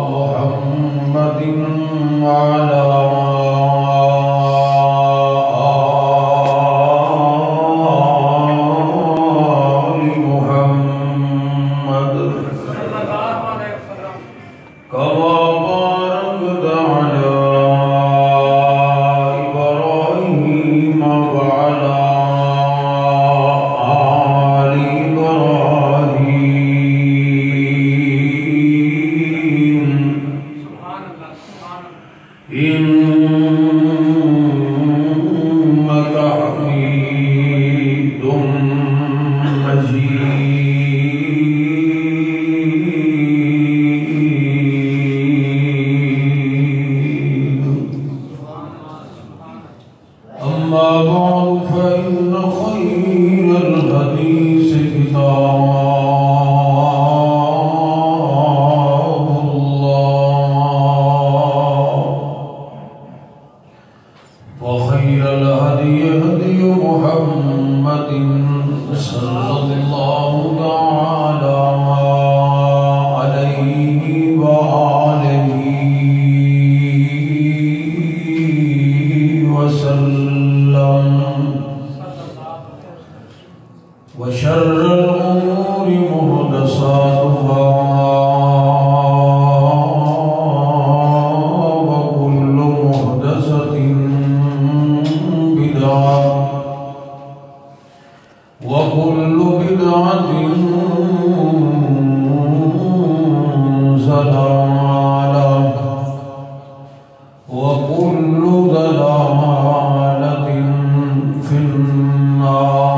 محمد وعلى آل محمد كما باركت على إبراهيم وعلى آل إبراهيم إنك حميد مجيد. أما بعد فإن خير الحديث كتاب الله وخير الهدي هدي محمد صلى الله تعالى عليه وآله وسلم وشر الأمور محدثاتها وكل محدثة بدعة وكل بدعة ضلالة وكل ضلالة في النار.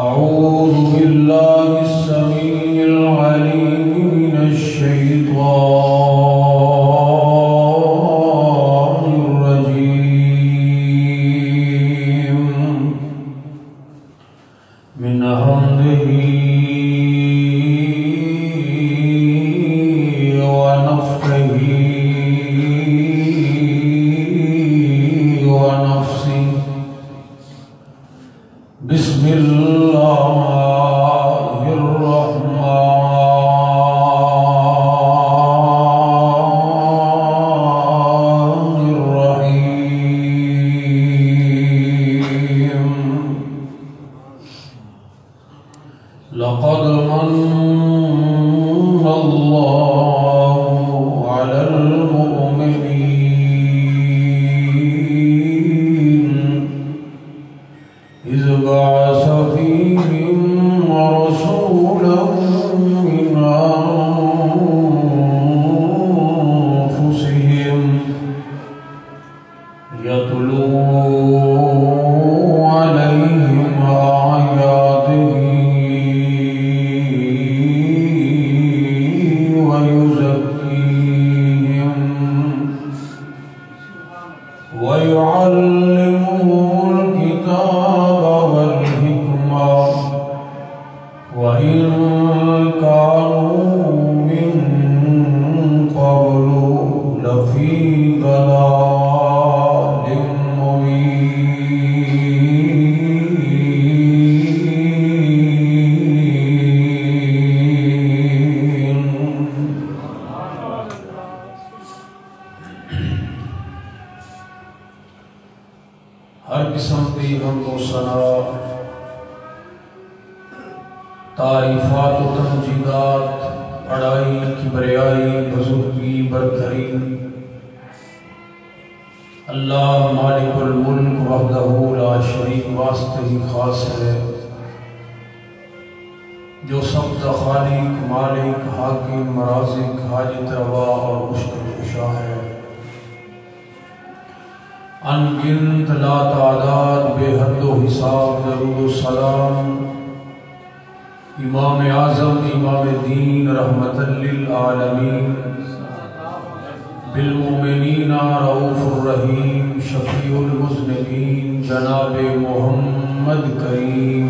أعوذ بالله السميع العليم من الشيطان الرجيم من همزه ونفخه ونفسه. بسم الله الرحمن الرحيم. لقد من الله على المؤمنين إذ بعث فيهم رسولا من أنفسهم يتلو عليهم آياته ويزكيهم ويعلمهم الكتاب والحكمة وإن كانوا من قبل لفي ضلال مبين. ہر قسم کی حمد و ثنا، تعریفات و تمجیدات، بڑائی، کبریائی، بزرگی، برتری اللہ مالک الملک وحدہ لا شریک واسطے ہی خاص ہے، جو سب کا خالق، مالک، حاکم، رازق، حاجت روا اور مشکل کشا ہے. انگنت لا تعداد بے حد و حساب درود و سلام امام اعظم، امام دین، رحمت للعالمین، بالمؤمنین رؤوف الرحیم، شفیع المذنبین، جناب محمد کریم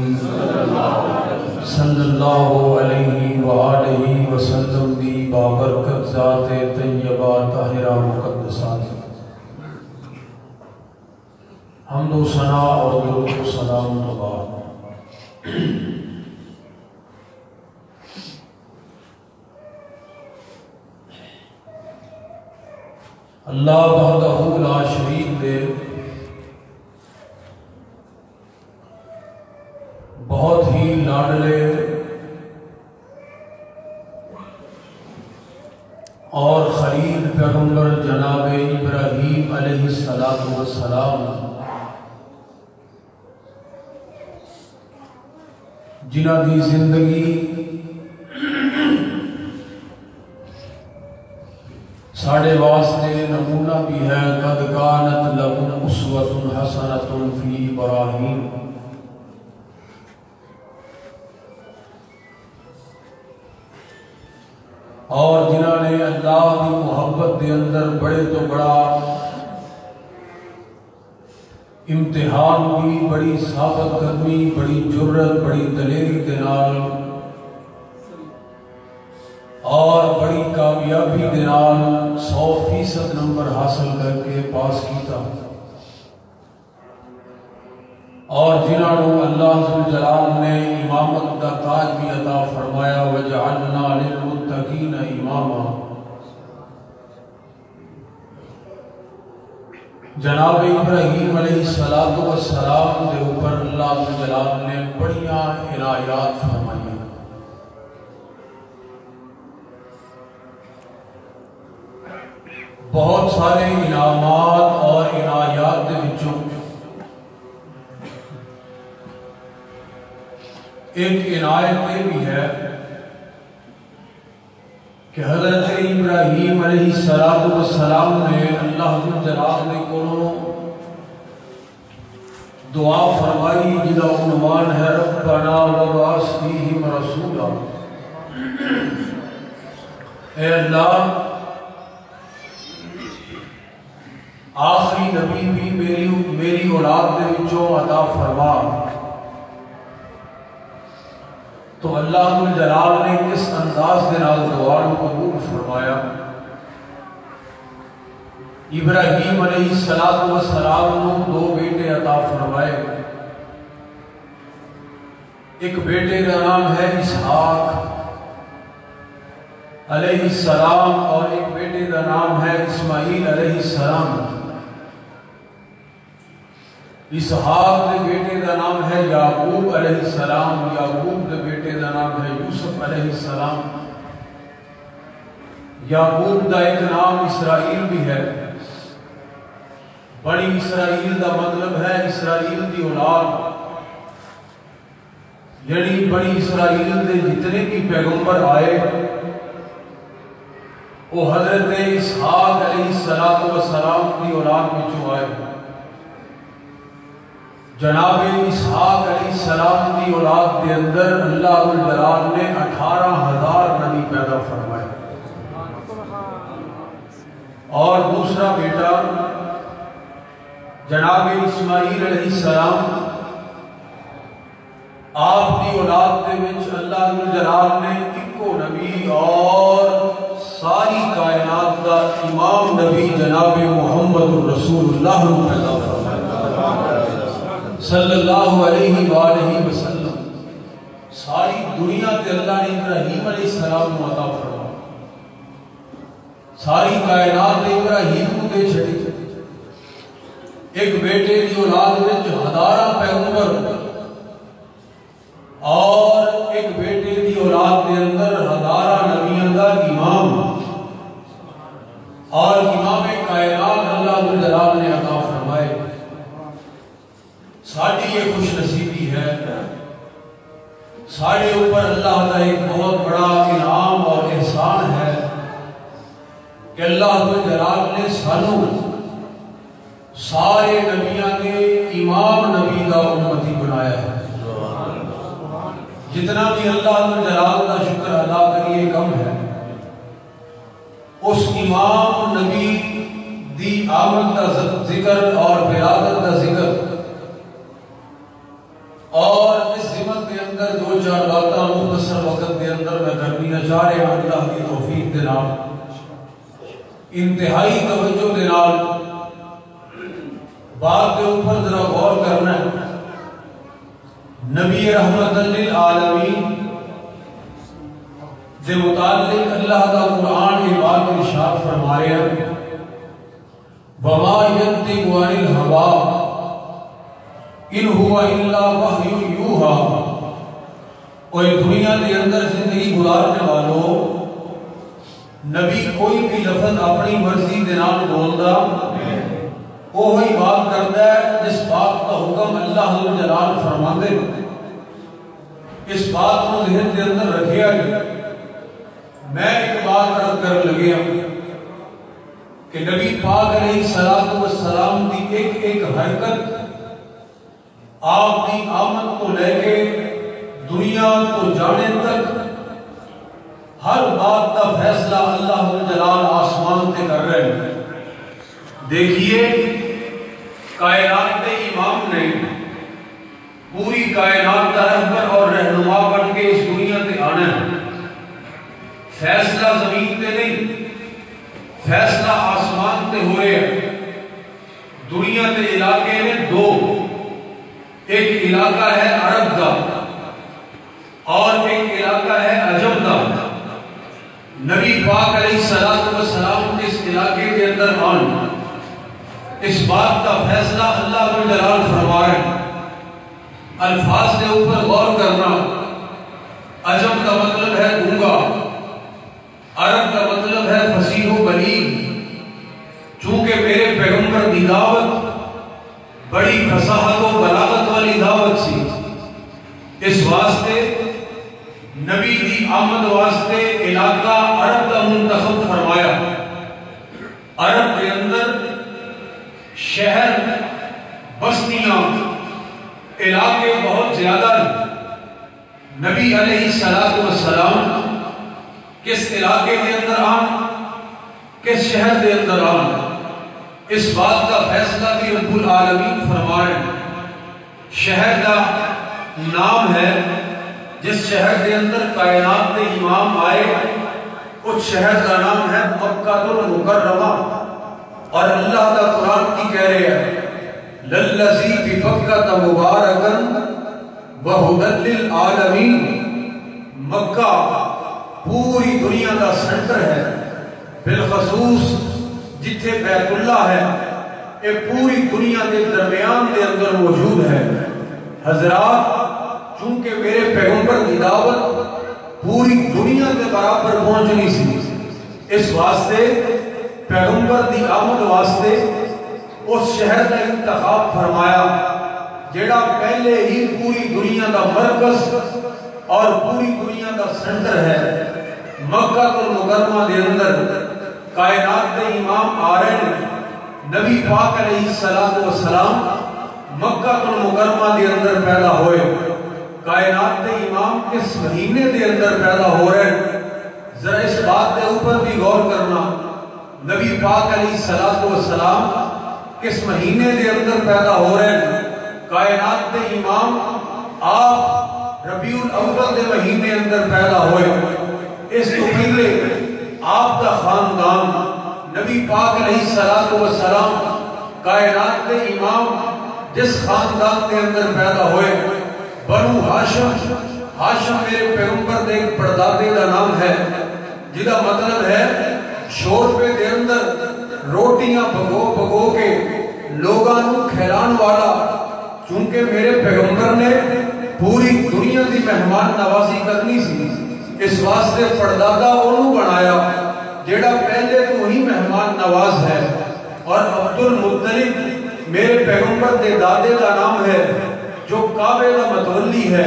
صلی اللہ علیہ وآلہ وسلم دی بابرکت ذات طیبہ طاہرہ مقدسات. حمد و ثنا اور درود و سلام و بعد۔ اللہ وحدہ لا شریک دے بہت ہی لاڈلے اور خلیل پیغمبر جناب ابراہیم علیہ السلام جنہ کی زندگی ساڑھے واسطے نمونہ بھی ہے۔ قد کانت لکم اسوۃ حسنۃ فی ابراہیم، اور جنہوں نے اللہ کی محبت دے اندر بڑے تو بڑا امتحان بھی، بڑی ثابت قدمی، بڑی جرت، بڑی دلیری دے نال اور بڑی کامیابی دے نال 100% نمبر حاصل کر کے پاس کیتا، اور جنہوں نے اللہ ذوالجلال نے امامت کا تاج بھی عطا فرمایا، وَجَعَلْنَا لِلْمُتَّقِينَ إِمَامًا۔ جناب ابراہیم علیہ السلام دے اوپر اللہ ذوالجلال نے بڑیاں عنایات فرمائی۔ بہت سارے انعامات اور عنایات دے وچوں ایک عنایت یہ بھی ہے کہ حضرت ابراہیم علیہ السلام نے اللہ ذوالجلال نے کو دعا فرمائی جدا عنوان ہے ربنا وبعث فیہم رسولا۔ اے اللہ آخری نبی بھی میری اولاد دے وچوں عطا فرما۔ تو اللہ ذوالجلال نے کس انداز دے نال دعا کو قبول فرمایا۔ ابراہیم علیہ السلام نے 2 بیٹے عطا فرمائے۔ ایک بیٹے کا نام ہے اسحاق علیہ السلام اور ایک بیٹے کا نام ہے اسماعیل علیہ السلام۔ اسحاق دے بیٹے کا نام ہے یعقوب علیہ السلام، یعقوب دے بیٹے کا نام ہے یوسف علیہ السلام۔ یعقوب دا ایک نام اسرائیل بھی ہے۔ بڑی اسرائیل دا مطلب ہے اسرائیل دی اولاد، یعنی بڑی اسرائیل دے جتنے بھی پیغمبر آئے وہ حضرت اسحاق علیہ السلام کی اولاد میں آئے۔ جناب اسحاق علیہ السلام کی اولاد کے اندر اللہ ذوالجلال نے 18,000 نبی پیدا فرمائے، اور دوسرا بیٹا جناب اسماعیل علیہ السلام، آپ کی اولاد کے وچ اللہ ذوالجلال نے ایکو نبی اور ساری کائنات کا امام نبی جناب محمد رسول اللہ پیدا فرمایا صلی اللہ علیہ وآلہ وسلم۔ ساری دنیا تے اللہ نے ابراہیم علیہ السلام کو عطا فرمایا، ساری کائنات نے ابراہیم کو دے چھڑی۔ ایک بیٹے کی اولاد وچ 1000 پیغمبر اور ایک بیٹے کی اولاد کے اندر 1000 نبیوں کا امام اور امام کائنات اللہ ذوالجلال نے عطا فرمائے۔ ساڑھی یہ خوش نصیبی ہے، ساڑھے اوپر اللہ کا ایک بہت بڑا انعام اور احسان ہے کہ اللہ ذوالجلال نے سانو سارے نبیوں کے امام نبی کا امتی بنایا ہے۔ جتنا بھی اللہ ذوالجلال کا شکر ادا کریے کم ہے۔ اس امام نبی دی آمد کا ذکر اور ولادت کا ذکر اور اس ضمن کے اندر 2-4 باتاں مختصر وقت کے اندر میں کرنی چاہ رہے ہیں اللہ کی توفیق دے نال انتہائی توجہ دے نال بات کے اوپر ذرا غور کرنا ہے۔ نبی رحمت للعالمین سے متعلق اللہ کا قرآن کی بات ارشاد فرما رہے ہیں، وما ينطق عن الهوى ان هو الا وحی یوحی۔ اور دنیا کے اندر زندگی گزارنے والوں، نبی کوئی بھی لفظ اپنی مرضی کے نال بولدا، وہی بات کرتا ہے جس بات کا حکم اللہ جلال فرماندے۔ اس بات کو ذہن کے اندر رکھیا گیا۔ میں ایک بات عرض کر لگیا کہ نبی پاک علیہ السلام کی ایک حرکت آپ کی آمد کو لے کے دنیا کو جانے تک ہر بات کا فیصلہ اللہ جلال آسمان تے کر رہے ہیں۔ دیکھیے کائنات کے امام نے پوری کائنات کا رہبر اور رہنما بن کے اس دنیا تے آنا ہے۔ فیصلہ زمین تے نہیں، فیصلہ آسمان تے ہوئے ہیں۔ دنیا کے علاقے میں دو، ایک علاقہ ہے عرب کا اور ایک علاقہ ہے عجم کا۔ نبی پاک علیہ السلام اس علاقے کے اندر آن، اس بات کا فیصلہ اللہ جلال فرما رہے ہیں۔ الفاظ کے اوپر غور کرنا۔ عجم کا مطلب ہے گونگا، عرب کا مطلب ہے فصیح و بلیغ۔ چونکہ میرے پیغمبر کی دعوت بڑی فصاحت و بلاغت والی دعوت سی، اس واسطے نبی دی آمد واسطے علاقہ عرب کا منتخب فرمایا۔ عرب کے اندر شہر، بستیاں، علاقے بہت زیادہ ہیں۔ نبی علیہ السلام کس علاقے کے اندر آن، کس شہر کے اندر آن، اس بات کا فیصلہ بھی رب العالمین فرما رہے ہیں۔ شہر کا نام ہے جس شہر کے اندر کائنات کے امام آئے، اس شہر کا نام ہے مکہ المکرمہ۔ اور اللہ کا قرآن کی کہہ رہے ہیں للذی ببکۃ مبارکا وہدی للعالمین۔ مکہ پوری دنیا کا سینٹر ہے، بالخصوص جتھے بیت اللہ ہے، یہ پوری دنیا کے درمیان کے اندر موجود ہے۔ حضرات، چونکہ میرے پیغمبر کی دعوت پوری دنیا کے برابر پہنچنی سی، اس واسطے پیغمبر کی آمد واسطے اس شہر کا انتخاب فرمایا جیڑا پہلے ہی پوری دنیا کا مرکز اور پوری دنیا کا سینٹر ہے۔ مکہ المکرمہ کے اندر کائنات کے امام آ رہے ہیں۔ نبی پاک علیہ السلام مکہ المکرمہ کے اندر پیدا ہوئے۔ کائنات کے امام کس مہینے کے اندر پیدا ہو رہے ہیں؟ ذرا اس بات کے اوپر بھی غور کرنا۔ نبی پاک علیہ السلام کس مہینے کے اندر پیدا ہو رہے ہیں؟ کائنات کے امام آپ ربیع الاول کے مہینے اندر پیدا ہوئے۔ اس تو پہلے آپ کا خاندان نبی پاک علیہ السلام کائنات کے امام جس خاندان کے اندر پیدا ہوئے، بنو ہاشم۔ ہاشم میرے پیغمبر کے پردادے کا نام ہے، جدا مطلب ہے شوربے کے اندر روٹیاں بھگو کے لوگاں نو کھلان والا۔ چونکہ میرے پیغمبر نے پوری دنیا کی مہمان نوازی کرنی سی، اس واسطے پردادا انہوں بنایا جیڑا پہلے تو ہی مہمان نواز ہے۔ اور عبد المطلب میرے پیغمبر کے دادے کا نام ہے جو کعبے کا متولی ہے۔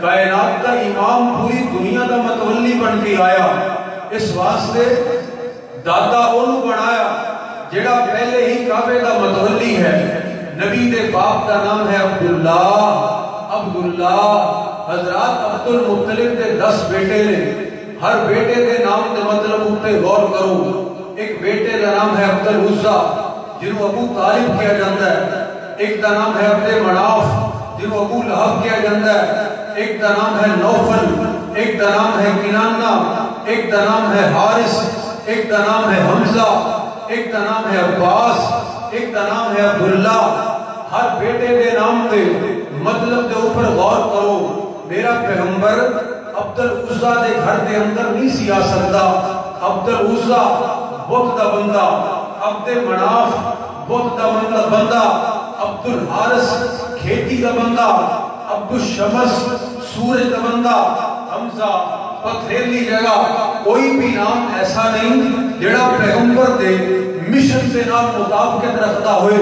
کائنات کا امام پوری دنیا کا متولی بن کے آیا، اس واسطے دادا انہوں بنایا جیڑا پہلے ہی کعبے کا متولی ہے۔ نبی دے باپ کا نام ہے عبداللہ۔ حضرات، عبد المطلب دے 10 بیٹے نے، ہر بیٹے دے نام دے مطلب اپنے غور کرو۔ ایک بیٹے کا نام ہے عبد العزا جنہوں ابو طالب کیا جاتا ہے، ایک کا نام ہے عبد مناف جنہوں ابو لہب کیا جاتا ہے، ایک کا نام ہے نوفل، ایک کا نام ہے کنانہ، ایک کا نام ہے حارث، ایک کا نام ہے حمزہ، ایک کا نام ہے عباس، ایک دا نام ہے عبداللہ. ہر بیٹے دے نام دے مطلب دے اوپر غور کرو. میرا پیغمبر عبدالعزا دے گھر دے اندر نہیں سی آ سکتا. عبدالعزا بت دا بندہ، عبد مناف بت دا بندہ، عبدالحارث کھیتی دا بندہ، عبدالشمس سورج دا بندہ، حمزہ پتھریلی جگہ. کوئی بھی نام ایسا نہیں جڑا پیغمبر دے مشن سے نام مطابقت رکھتا ہوئے.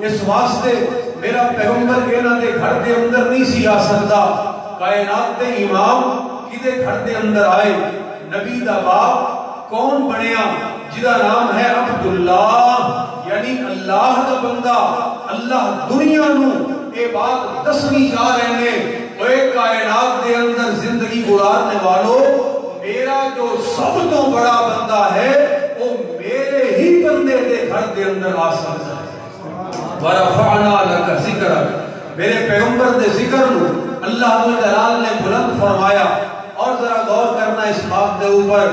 اس واسطے میرا پیغمبر انہاں دے گھر دے اندر نہیں سی آ سکتا. کائنات دے امام کدے گھر دے اندر آئے؟ نبی دا باپ کون بنیا جدا نام ہے عبداللہ، یعنی اللہ دا بندہ. اللہ دنیا نو اے بات دسویں جا رہے ہیں، اے کائنات دے اندر زندگی گزارنے والو، میرا جو سب تو بڑا بندہ ہے وہ میرے ہی بندے دے گھر دے اندر آ سکتا ہے. وَرَفَعْنَا لَكَ ذِكْرَكَ، میرے پیغمبر دے ذکر نو اللہ جلال نے بلند فرمایا. اور ذرا غور کرنا اس بات دے اوپر.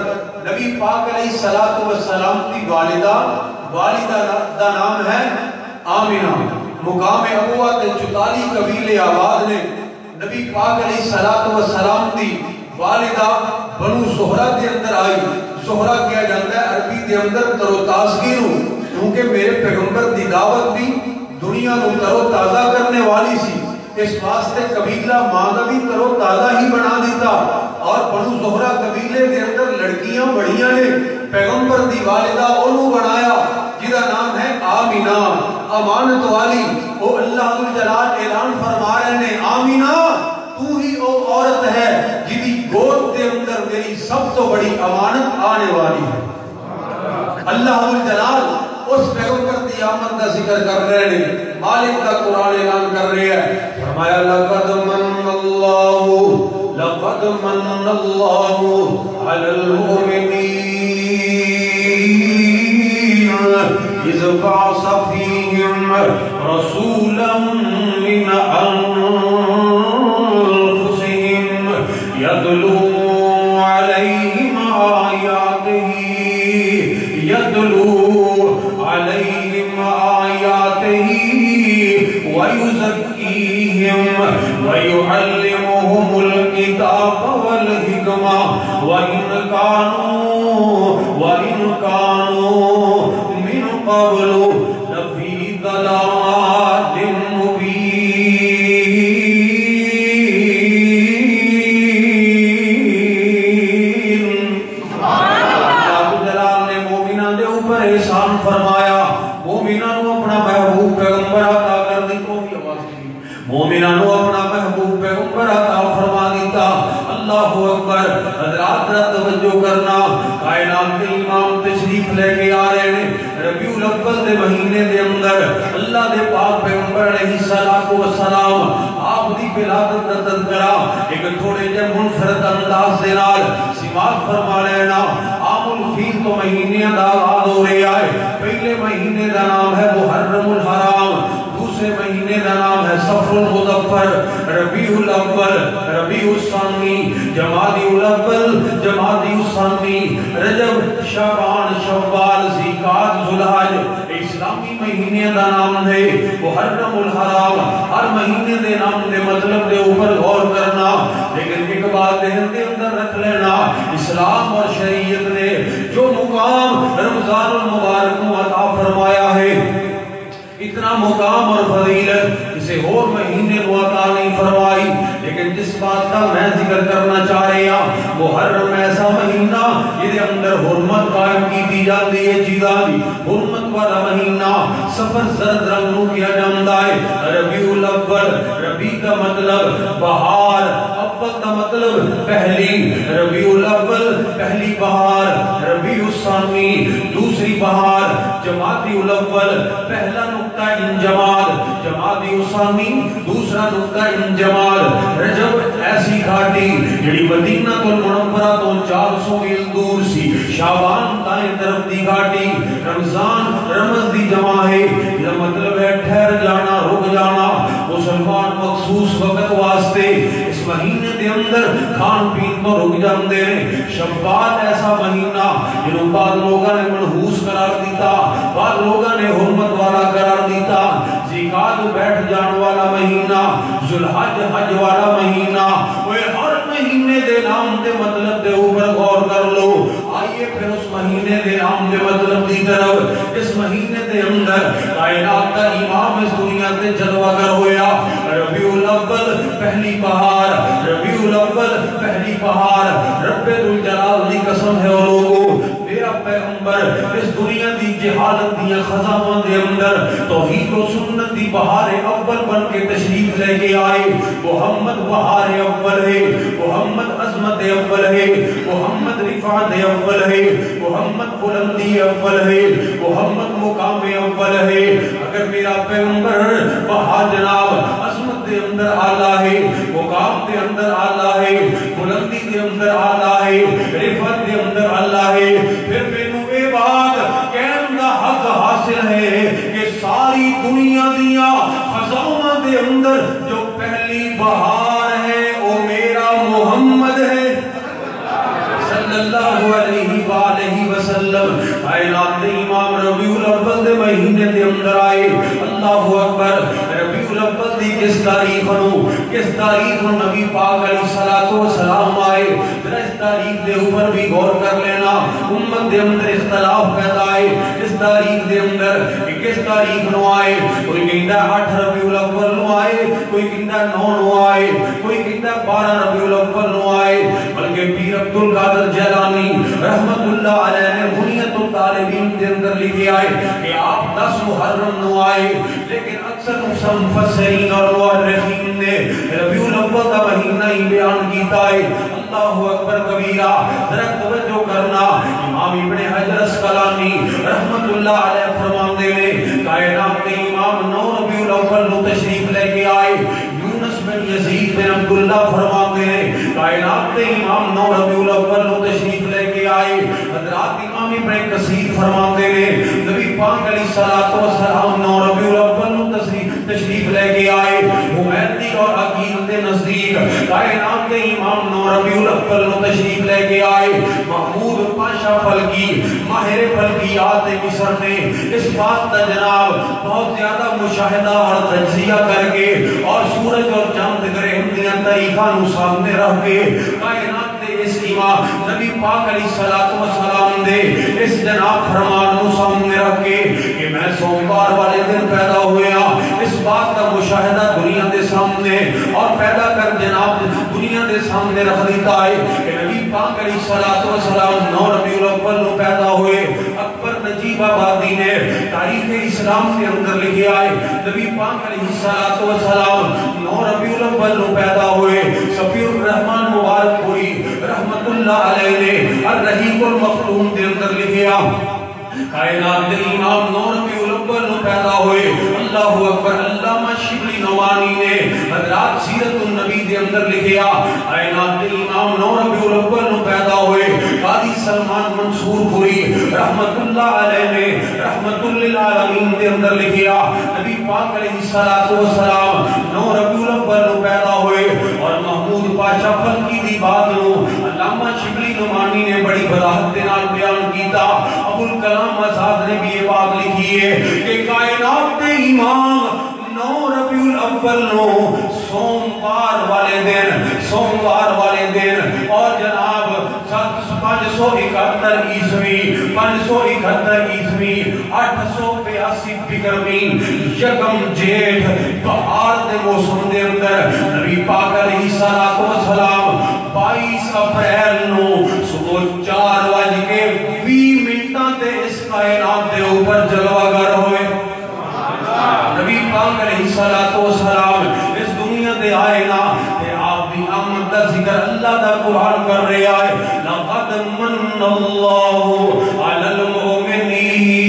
نبی پاک علیہ السلام کی والدہ دا نام ہے آمینہ. مقام ابوا تے 44 قبیلے آباد نے. نبی پاک علیہ السلام کی والدہ بنو زہرہ دے اندر آئی. زہرہ کیا جاتا ہے عربی دے اندر تر و تازگی نو، کیونکہ میرے پیغمبر دی دعوت بھی دنیا نو تر و تازہ کرنے والی سی. اس واسطے قبیلہ ماں کا بھی تر و تازہ ہی بنا دیتا. اور بنو زہرہ قبیلے کے اندر لڑکیاں بڑیاں نے. پیغمبر دی والدہ انہوں بنایا جدا نام ہے آمینہ، امانت والی. وہ اللہ جلال اعلان فرما رہے ہیں آمینہ تو ہی وہ عورت ہے جدی گود دے اندر میری سب تو بڑی امانت آنے والی ہے. اللہ جلال اس پیغمبر دی آمد کا ذکر کر رہے ہیں. مالک کا قرآن اعلان کر رہے ہیں، فرمایا لقد من اللہ علی المؤمنین اذ بعث فیہم رسولا من انفسہم یتلو علیہم آیاتہ وَيُزَكِّيهِمْ وَيُعَلِّمُهُمُ الْكِتَابَ وَالْحِكْمَةَ وَإِنْ كَانُوا مِنْ قَبْلُ لَفِي ضَلَالٍ مُبِينٍ. اللہ جلال نے مومنہ دے اوپر احسان فرمایا. مومنہ نو اپنا محبوب پیغمبر عطا کر دی. مومنہ نو اپنا محبوب پیغمبر عطا فرما دیتا. اللہ اکبر. حضرات توجہ کرنا، کائنات کے امام تشریف لے کے آ رہے ہیں. ربیع الاول دے مہینے دے اندر اللہ دے پاک پیغمبر علیہ السلام آپ دی ولادت دا تذکرہ ایک تھوڑے جے منفرد انداز دے نال سماعت فرما لینا. عام الفیل تو مہینے دا آغاز ہو رہا ہے. پہلے مہینے دا نام ہے محرم الحرام، دوسرے مہینے کا نام ہے صفر المظفر، ربیع الاول، ربیع الثانی، جمادی الاول، جمادی الثانی، رجب، شعبان، شوال، ذیقعد، ذوالحج. اسلامی مہینے کا نام ہے محرم الحرام. ہر مہینے دے نام دے مطلب دے اوپر غور کرنا. لیکن ایک بات ذہن دے اندر رکھ لینا، اسلام اور شریعت نے جو مقام رمضان المبارک کو عطا فرمایا ہے، اتنا مقام اور فضیلت اسے اور مہینے کو عطا نہیں فرمائی. لیکن جس بات کا میں ذکر کرنا چاہ رہے ہیں، محرم ایسا مہینہ جدے اندر حرمت قائم کی جاتی ہے. چیزاں دی حرمت والا مہینہ. سفر زرد رنگ نو کیا جاتا ہے. ربیع الاول، ربیع کا مطلب بہار، اول کا مطلب پہلی. ربیع الاول پہلی بہار، ربیع الثانی دوسری بہار، جمادی الاول پہلا نقطہ انجماد، جمادی الثانی دوسرا نقطہ انجماد. رجب ایسی گھاٹی جڑی مدینہ المنورہ تو 400 میل دور سی. شعبان دائیں طرف دی گھاٹی. رمضان رمض دی جمع ہے، یہ مطلب ہے ٹھہر جانا، رک جانا. مسلمان مخصوص وقت واسطے اس مہینے دے اندر کھان پین تو رک جاندے ہیں. شوال ایسا مہینہ جنہوں بعض لوگوں نے منحوس قرار دیتا، بعض لوگوں نے حرمت والا قرار بیٹھ جان والا مہینہ، ذوالحج حج والا مہینہ، وہ ہر مہینے دے نام دے مطلب دے اوپر غور کر لو۔ آئیے پھر اس مہینے دے نام دے مطلب دی طرف۔ اس مہینے دے اندر کائنات کا امام اس دنیا تے جلوہ گر ہویا۔ ربیع الاول پہلی بہار، ربیع الاول پہلی بہار، رب ذوالجلال دی قسم ہے او لوگو، میرا پیغمبر اس دنیا دی جہالت دیا خزاواں دے اندر توحید و سنت دی بہار اول بن کے تشریف لے کے آئے۔ محمد بہار اول ہے، محمد عظمت اول ہے، محمد رفعت اول ہے، محمد بلندی اول ہے، محمد مقام اول ہے۔ اگر میرا پیغمبر بہار جناب عظمت دے اندر آلہ ہے، مقام دے اندر آلہ ہے، بلندی دے اندر آلہ ہے، رفعت دے اندر آلہ ہے، پھر مینوں اے بات کہن دا حق حاصل ہے کہ ساری دنیا دیا خزانہ دے اندر جو پہلی بہار ہے وہ میرا محمد ہے صلی اللہ علیہ وآلہ وسلم۔ کائنات دے امام ربیع الاول دے مہینے دے اندر آئے۔ اللہ اکبر۔ ربیع الاول دی کس تاریخ نو نبی پاک علیہ السلام آئے۔ ذرا اس تاریخ دے اوپر بھی غور کر لینا، امت دے اندر اختلاف پیدا آئے اس تاریخ دے اندر کہ کس تاریخ نو آئے۔ کوئی کہتا 8 ربیع الاول نو آئے، کوئی کہتا 9 نو آئے، کوئی کہتا 12 ربیع الاول نو آئے۔ بلکہ پیر عبد القادر جیلانی رحمت اللہ علیہ نے غنیت الطالبین کے اندر لکھے آئے کہ آپ 10 محرم نو آئے، لیکن اکثر مفسرین اور مورخین نے ربیع الاول کا مہینہ ہی بیان کیتا ہے۔ اللہ اکبر کبیرہ۔ ذرا توجہ کرنا، امام ابن حجر اسقلانی رحمت اللہ علیہ فرماندے نے کائنات کے امام 9 ربیع الاول نو تشریف لے کے آئے۔ یونس بن یزید بن عبداللہ فرماندے نے کائنات کے امام 9 ربیع الاول نو تشریف لے کے آئے۔ حضرات امام ابن کثیر فرماندے نے نبی پاک علیہ السلام 9 ربیع الاول نو تشریف لے کے آئے۔ حمیدی اور عقیل دے نزدیک کائنات کے امام 9 ربیع الاول نو تشریف لے کے آئے۔ محمود پاشا فلکی ماہر فلکیات مصر نے اس بات کا جناب بہت زیادہ مشاہدہ اور تجزیہ کر کے اور سورج اور چاند گرہن دیاں طریقہ نو سامنے رکھ کے کائنات دے اس امام نبی پاک علیہ السلام دے اس جناب فرمان نو سامنے رکھ کے کہ میں سوموار والے دن پیدا ہویا، اس بات کا مشاہدہ دنیا دے سامنے اور پیدا کر جناب دنیا دے سامنے رکھ دیتا ہے کہ نبی پاک علیہ السلام 9 ربیع الاول نو پیدا ہوئے۔ اکبر نجیب آبادی نے تاریخ اسلام کے اندر لکھے آئے نبی پاک علیہ السلام 9 ربیع الاول نو پیدا ہوئے۔ صفی الرحمن مبارک پوری رحمت اللہ علیہ نے الرحیم المختوم کے اندر لکھے کائنات دے امام 9 ربیع الاول نو پیدا ہوئے۔ اللہ اکبر۔ علامہ شبلی نوانی نے حضرات سیرت النبی دے اندر لکھیا کائنات دے امام 9 ربیع الاول نو پیدا ہوئے۔ قاضی سلمان منصور پوری رحمت اللہ علیہ نے رحمت للعالمین دے اندر لکھیا نبی پاک علیہ السلام 9 ربیع الاول نو پیدا ہوئے۔ اور محمود پاشا فلکی دی بات نو علامہ شبلی نوانی نے بڑی وضاحت دے نال بیان کیتا۔ ابو الکلام آزاد نے بھی یہ بات لکھی ہے کہ کائنات دے امام 9 ربیع الاول نو سوموار والے دن اور جناب 571 عیسوی 882 بکرمین یکم جیٹھ بہار دے موسم دے اندر نبی پاک علیہ السلام 22 اپریل نو صبح 4:20 تے اس کائنات دے اوپر جلوہ گر ہوئے۔ نبی پاک علیہ السلام اس دنیا دے آئے نا تے آپ بھی آمد دا ذکر اللہ دا قرآن کر رہے آئے لَقَدْ مَنَّ اللَّهُ عَلَى الْمُؤْمِنِينَ۔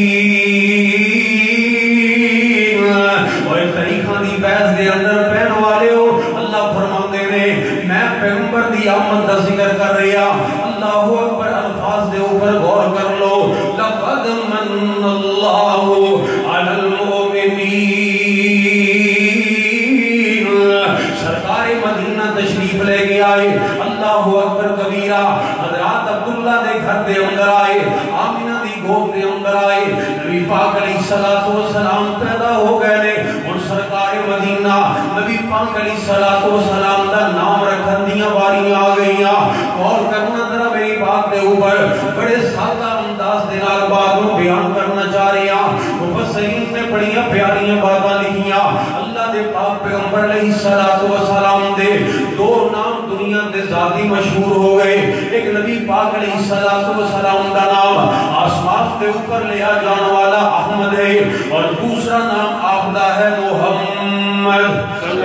اور اس طریقہ دی بیعت دے اندر پہن والے ہو اللہ فرماتے نے میں پیغمبر دی آمد دا ذکر کر رہے اللہ اکبر الفاظ دے اوپر غور کر لو لَقَدْ مَنَّ اللَّهُ عَلَى الْمُؤْمِنِينَ۔ سرکار مدینہ تشریف لے کے آئے اللہ اکبر کبیرہ۔ حضرات عبداللہ دے گھر دے اندر آئے، آمینہ دی گود دے اندر آئے، نبی پاک علیہ السلام پیدا ہو گئے نے اور سرکار دینا نبی پاک علیہ السلام دا نام رکھن دیاں واریاں آ گئیاں غور کرنا ذرا میری بات دے اوپر بڑے سادہ انداز دے نال بات نو بیان کرنا چاہ رہے ہیں مفسرین نے بڑیاں پیاریاں باتاں لکھیاں اللہ دے پاک پیغمبر علیہ السلام دے دو نام دنیا دے ذاتی مشہور ہو گئے ایک نبی پاک علیہ السلام دا نام آسمان دے اوپر لیا جانے والا احمد ہے اور دوسرا نام آپ دا ہے محمد صلی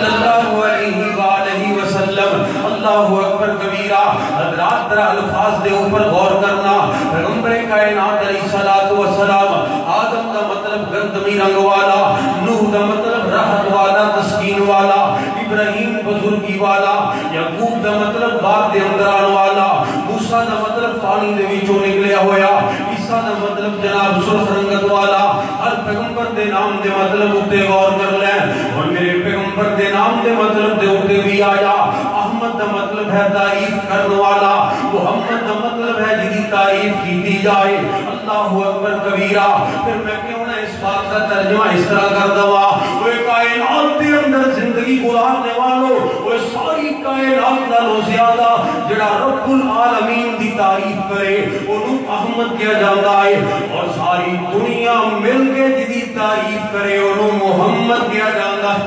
اللہ علیہ وآلہ وسلم اللہ اکبر کبیرہ حضرات در الفاظ دے اوپر غور کرنا پیغمبر کائنات علیہ السلام آدم دا مطلب گندمی رنگ والا نوح دا مطلب راحت والا تسکین والا ابراہیم بزرگی والا یعقوب دا مطلب باغ دے اندر آن والا موسیٰ دا مطلب پانی دے وچوں نکلیا ہویا عیسیٰ دا مطلب جناب سرخ رنگت والا ہر پیغمبر دے نام دے مطلب اتے غور کر لیں اور میرے پیغمبر دے نام دے مطلب دے اتے بھی آیا احمد دا مطلب ہے تعریف کرنے والا محمد دا مطلب ہے جدی تعریف کی دی جائے اللہ اکبر کبیرہ پھر میں کیوں نہ اس بات کا ترجمہ اس طرح کر دوا وہ کائنات دے اندر زندگی گزارنے والوں وہ ساری کائنات نالوں زیادہ جڑا رب العالمین دی تعریف کرے انہوں احمد کیا جاتا ہے اور ساری دنیا مل کے جدی تعریف کرے انہوں محمد کیا جاتا ہے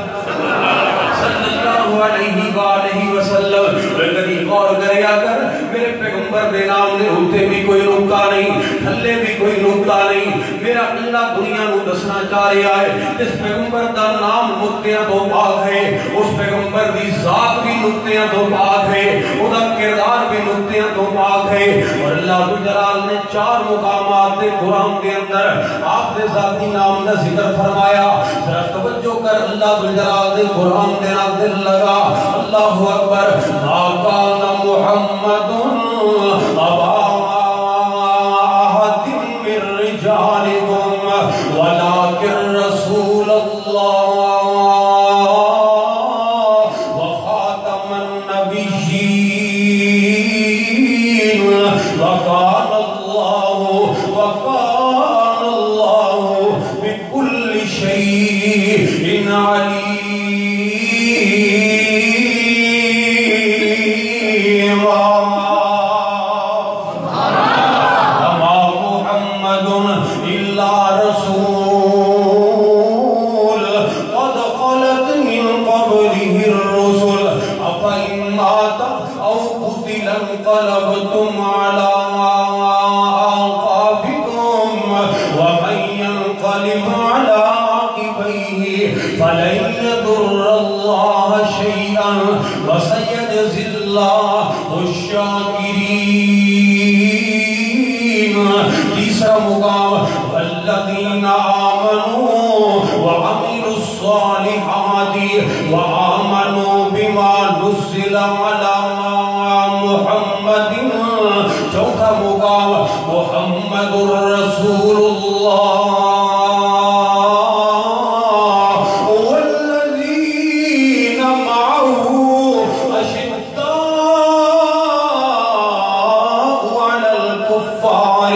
صلی اللہ علیہ وآلہ وسلم کبھی غور کریا کر میرے پیغمبر دے نام دے ہوتے بھی کوئی نکتہ نہیں تھلے بھی کوئی نکتہ نہیں میرا اللہ دنیا نو دسنا چاہ رہا ہے اس پیغمبر دا نام نکتیاں تو پاک ہے اس پیغمبر دی ذات بھی نکتیاں تو پاک ہے وہ دا کردار بھی نکتیاں تو پاک ہے اور اللہ جلال نے 4 مقامات دے قرآن کے اندر آپ دے ذاتی نام دا ذکر فرمایا ذرا توجہ کر اللہ جلال دے قرآن دے نام دل لگا اللہ اکبر ما کان محمد ابا احد من رجالکم ولکن رسول اللہ وخاتم النبیین وکان اللہ بکل شیء علیم انقلبتم على أعقابكم ومن ينقلب على عقبيه فلن يضر الله شيئا وسيجزي الله الشاكرين تیسرا مقام والذين آمنوا وعملوا الصالحات وآمنوا بما نزل على محمد چوتھا مقام محمد رسول اللہ والذین معه اشداء على الكفار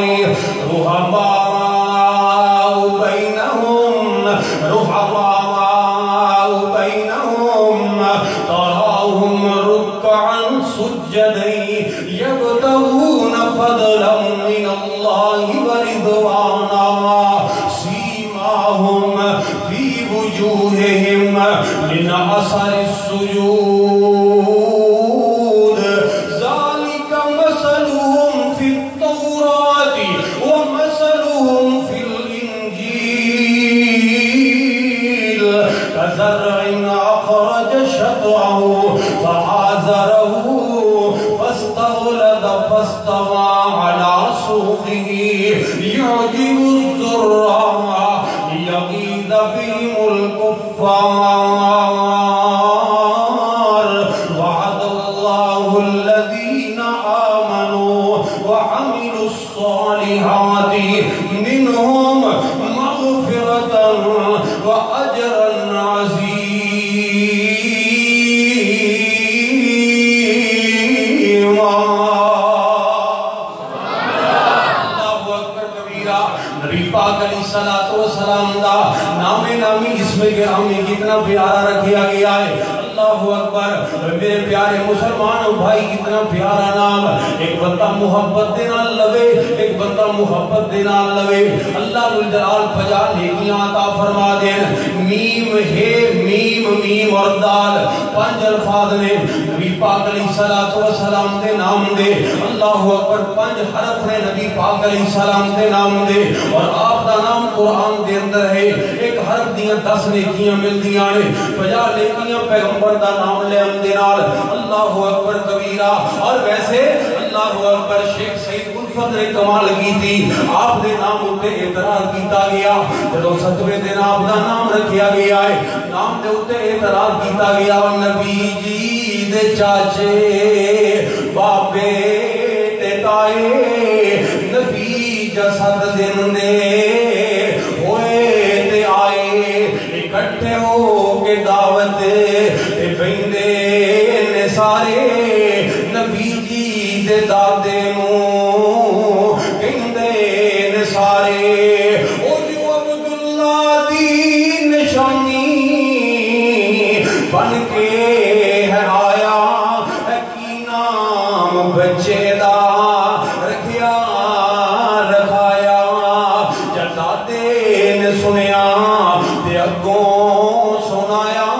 رحماء بينهم تراهم ركعا سجدا يبتغون فضلا من الله ورضوانا سيماهم في وجوههم من أثر السجود ذلك مثلهم في التوراة ومثلهم في الإنجيل كزرع أخرج شطأه فآزره فاستغلظ فاستوى على سوقه يعجب الزراع ليغيظ بهم الكفار وعد الله الذين آمنوا وعملوا الصالحات منهم مغفرة وأجرا عظيما. نبی پاک علیہ السلام دا نام نامی اس میں گرامی کتنا پیارا رکھیا گیا ہے. اللہ اکبر. میرے پیارے مسلمان بھائی کتنا پیارا نام. ایک بندہ محبت دے نال لوے, ایک بندہ محبت دے نال لوے, اللہ ذوالجلال 50 نیکیاں عطا فرما دین. میم ہے میم میم اور دال 5 الفاظ نے نبی پاک علیہ الصلوۃ والسلام دے نام دے. اللہ اکبر. 5 حرف نے نبی پاک علیہ السلام دے نام دے اور آپ دا نام قرآن دے اندر ہے. ایک حرف دیاں 10 نیکیاں ملدیاں نے. 50 نیکیاں پیغمبر دا نام لے اندے نال. اللہ اکبر کبیرہ. اور ویسے اللہ اکبر شیخ سید الفت نے کمال کی تھی. آپ دے نام اتے اعتراض کیتا گیا جدو ستوے دن آپ دا نام رکھیا گیا ہے. نام دے اتے اعتراض کیتا گیا. نبی جی دے چاچے بابے تے تائے نبی جسد دن دے ہوئے تے آئے اکٹھے ہو کے دعوت تے بہندے نے سارے نبی جی دے دادے موں کہندے نے سارے. او جو عبداللہ دی نشانی بن کے ہے آیا ہے کی نام بچے دا رکھیا رکھایا. جب دادے نے سنیا تے اگوں سنایا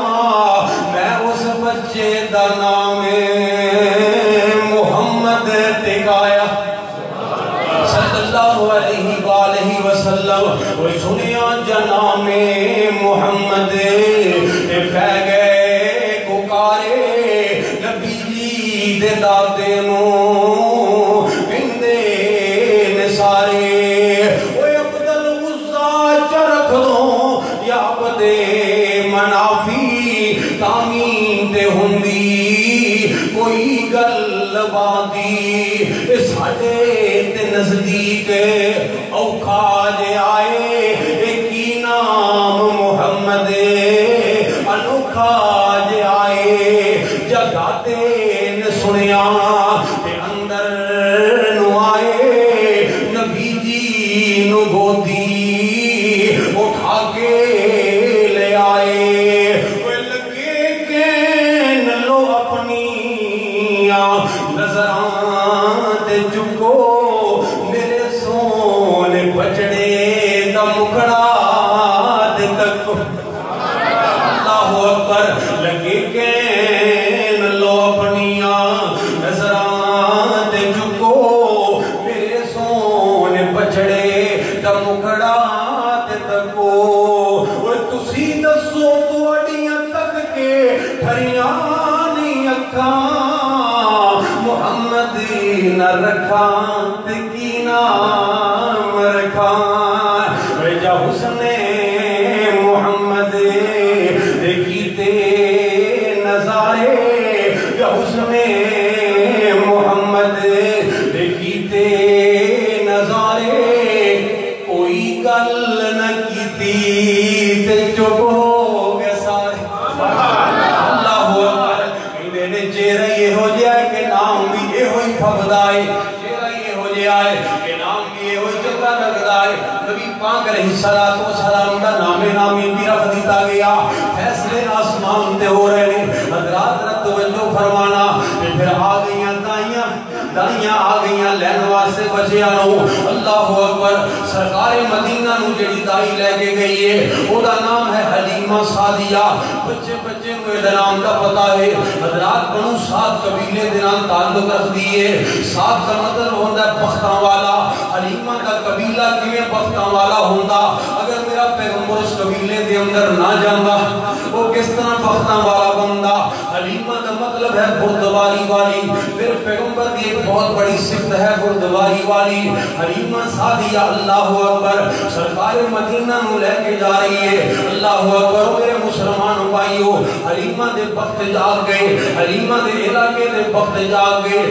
میں اس بچے دا نام محمد ٹکایا صلی اللہ علیہ وآلہ وسلم. وہ سنیا جنام محمد پہ گئے ککارے نبی جی دے دادے موں کہندے نے سارے. وہ عبدال غزہ چرکھ دو یا عبد منافی تامین دے ہندی کوئی گل باندی ساڑے تے نزدیک اوکھا جے آئے ایکی نام محمد انوکھا جے آئے. جگاتے نے سنیا تے اندر نو آئے نبی جی نو گودی اٹھا کے لے آئے. وہ لگے کہن لو اپنی نظران تے چکو میرے سونے بچڑے دا مکھڑا دے تکو. اللہ اکبر. لگے کہن لو اپنی نظران تے چکو میرے سونے بچڑے دا مکھڑا دے تکو. وہ تسی دسو تواڈیاں تک کے ٹھریاں نہیں اکھاں محمد نہ رکھاں تے کی نام رکھاں. جا حسن محمد دیکھیتے نظارے یا حسن محمد دیکھیتے نظارے کوئی گل نہ کیتی تے چپ ہو گئے سارے. اللہ اکبر. میرے چہرہ یہ ہو جائے کہ نام بھی یہ ہوئی پھبدائے, چہرہ یہ ہو جائے کہ نام بھی یہ ہوئی چکا لگدائے. نبی پاک علیہ السلام دا نام نامی بھی رکھ دیتا گیا. فیصلے آسمان تے ہو رہے ہیں. حضرات رت توجہ فرمانا. پھر آ گئیاں دائیاں آ گئیاں لین واسطے بچیاں نو. اللہ اکبر. سرکار مدینہ نو جڑی دائی لے کے گئی ہے او دا نام ہے حلیمہ سعدیہ. بچے بچے کو یہ نام دا پتا ہے. حضرات بنو سعد قبیلے دے نال تعلق رکھ دیے. سعد کا مطلب ہوتا ہے بختاں والا. حلیمہ کا قبیلہ کیویں بختاں والا ہوندا؟ اگر میرا پیغمبر اس قبیلے دے اندر نہ جاندا وہ کس طرح بختاں والا بندا؟ حلیمہ کا مطلب ہے بردباری والی. پھر پیغمبر کی ایک بہت بڑی صفت ہے بردباری والی. حلیمہ سعدیہ اللہ اکبر سرکار مدینہ نو لے کے جا رہی ہے. اللہ اکبر. میرے مسلمان بھائیو حلیمہ دے وقت جاگ گئے. حلیمہ دے علاقے دے وقت جاگ گئے.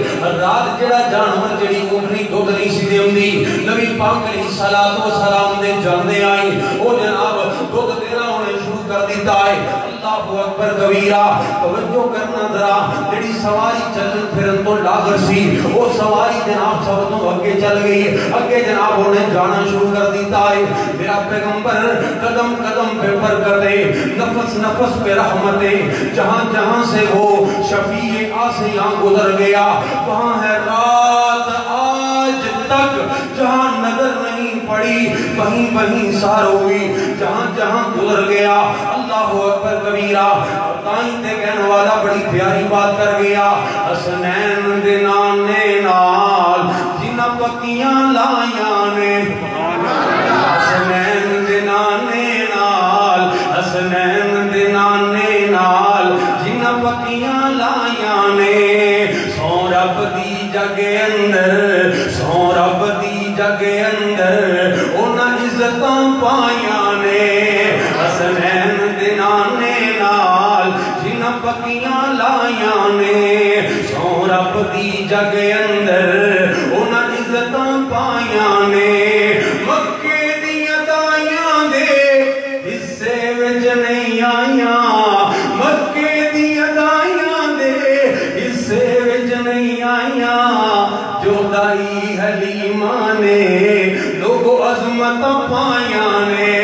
رات جڑا جانور جڑی اونٹنی دودھ نہیں سی دیندی نبی پاک علیہ السلام دے جاندے آئی. وہ جناب دودھ دینا ہونے شروع کر دیتا ہے. اللہ اکبر کبیرہ. توجہ کرنا ذرا, جڑی سواری چلن پھرن تو لاغر سی, وہ سواری جناب سب تو اگے چل گئی, اگے جناب انہیں جانا شروع کر دیتا ہے. میرا پیغمبر قدم قدم پہ برکتیں, نفس نفس پہ رحمتیں, جہاں جہاں سے وہ شفیع آسیاں گزر گیا, وہاں ہے رات آج تک جہاں نظر نہیں پڑی, کہیں کہیں سار ہوئی, جہاں جہاں گزر گیا. اللہ اکبر کبیرہ. تائیں تے کہنے والا بڑی پیاری بات کر گیا, حسنین دے نانے نال جنہ پکیاں لائیاں نے, حسنین دے نانے نال, حسنین دے نانے نال جنہ پکیاں لائیاں نے, سو رب دی جگہ اندر, سو رب دی جگہ اندر انہاں عزتاں پائیاں نے, حسنین دے نانے نال جنہ پکیاں لائیاں نے, سو رب دی جگہ اندر انہاں عزتاں پائیاں نے. مکے دیاں دائیاں دے حصے وچ نہیں آئیاں, مکے دیاں دائیاں دے حصے وچ نہیں آئیاں, جو دائی حلیمہ نے لوگوں عظمت پائیاں نے.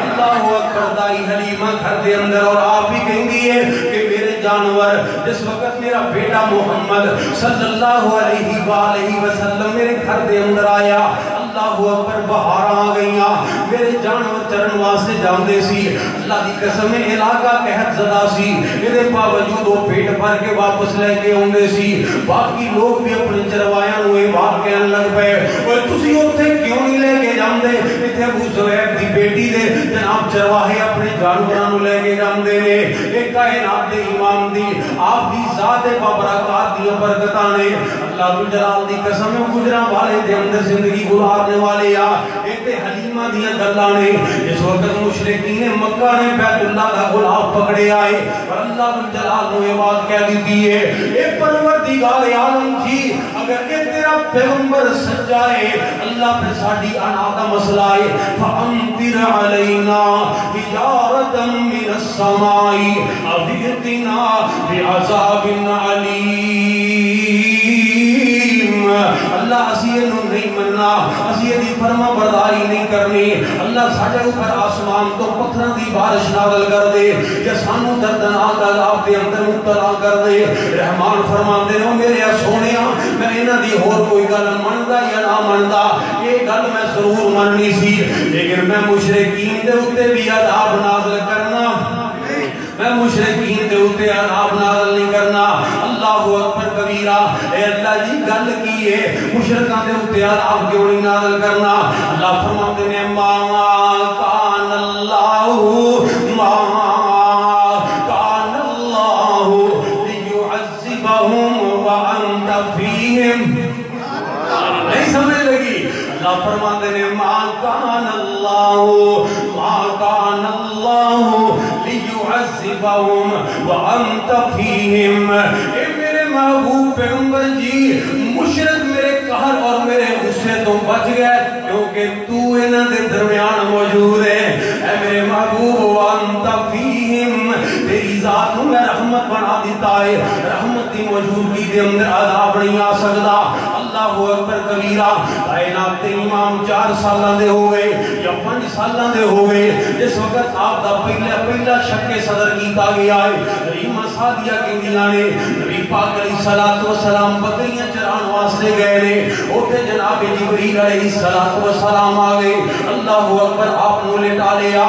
اللہ اکبر. دائی حلیمہ گھر دے اندر, اور آپ بھی کہیں دیئے کہ میرے جانور, جس وقت میرا بیٹا محمد صلی اللہ علیہ وآلہ وسلم میرے گھر دے اندر آیا, اللہ اکبر, بہار آ گئیاں, میرے جانور چرن واسطے جاندے سی. اللہ دی قسم علاقہ قحط زدہ سی, میرے باوجود وہ پیٹ بھر کے واپس لے کے ہوندے سی. باقی لوگ بھی اپنے چروایاں نوے بات کہنے لگ پے, اور تسی اوتھے کیوں نہیں لے کے جاندے؟ ایتھے ابو زبیر دی بیٹی دے جناب چرواہے اپنے جانوراں لے کے جاندے نے. ایک کائنات دے امام دی, آپ دی ذات بابرکات دی برکتاں نے. اللہ جلال دی قسم گوجرانوالے دے اندر زندگی گزارنے والے آ, ایتھے حلیمہ دیاں گلاں نے. اس وقت مشرکین مکہ نے بیت اللہ دا غلاف پکڑے آئے, اور اللہ جلال نے یہ بات کہہ دی ہے, اے پروردگار عالم جی, اگر کہ تیرا پیغمبر سچا ہے, اللہ پہ ساڑی انا دا مسئلہ ہے, فَأَمْتِرْ عَلَيْنَا حِجَارَةً مِّنَ السَّمَاءِ أَوْ ائْتِنَا بِعَذَابٍ عَلِيمٍ. اللہ اسیے نو نہیں مننا, اسیے دی فرما برداری نہیں کرنی. اللہ ساڑھے اوپر آسمان تو پتھروں دی بارش نازل کر دے, یا سانو دردناک عذاب دے اندر مبتلا کر دے. رحمان فرماندے نے, میرے سونیاں, میں انہاں دی اور کوئی گل مندا یا نہ مندا, یہ گل میں ضرور مننی سی, لیکن میں مشرکین دے اوتے بھی عذاب نازل کرنا, میں مشرکین دے اوتے عذاب نازل نہیں کرنا. اللہ اکبر کبیرہ. اے اللہ جی گل کی ہے, مشرکان دے اوتے عذاب کیوں نہیں نازل کرنا؟ اللہ فرماتے نے, ما کان اللہ, ما کان اللہ لیعذبہم وانت فیہم. نہیں سمجھ لگی؟ اللہ فرماتے نے, ما کان اللہ, ما کان اللہ لیعذبہم وانت فیہم. اے میرے محبوب پیغمبر جی, مشرک میرے قہر اور میرے غصے تو بچ گئے, کیونکہ تو انہاں دے درمیان موجود ہے. اے میرے محبوب, وانت فیہم, تیری ذات میں رحمت بنا دیتا ہے, رحمت دی موجودگی دے اندر عذاب نہیں آ سکتا. اللہ اکبر کبیرہ. کائنات دے امام 4 سالاں دے ہو گئے یا 5 سالاں دے ہو گئے, جس وقت آپ دا پہلا شک صدر کیتا گیا ہے. حلیمہ سعدیہ کہندیاں نے, نبی پاک علیہ الصلوۃ والسلام بکریاں چران واسطے گئے نے, اوتھے جناب جبریل علیہ الصلوۃ والسلام آ گئے. اللہ اکبر. آپ نو لٹا لیا,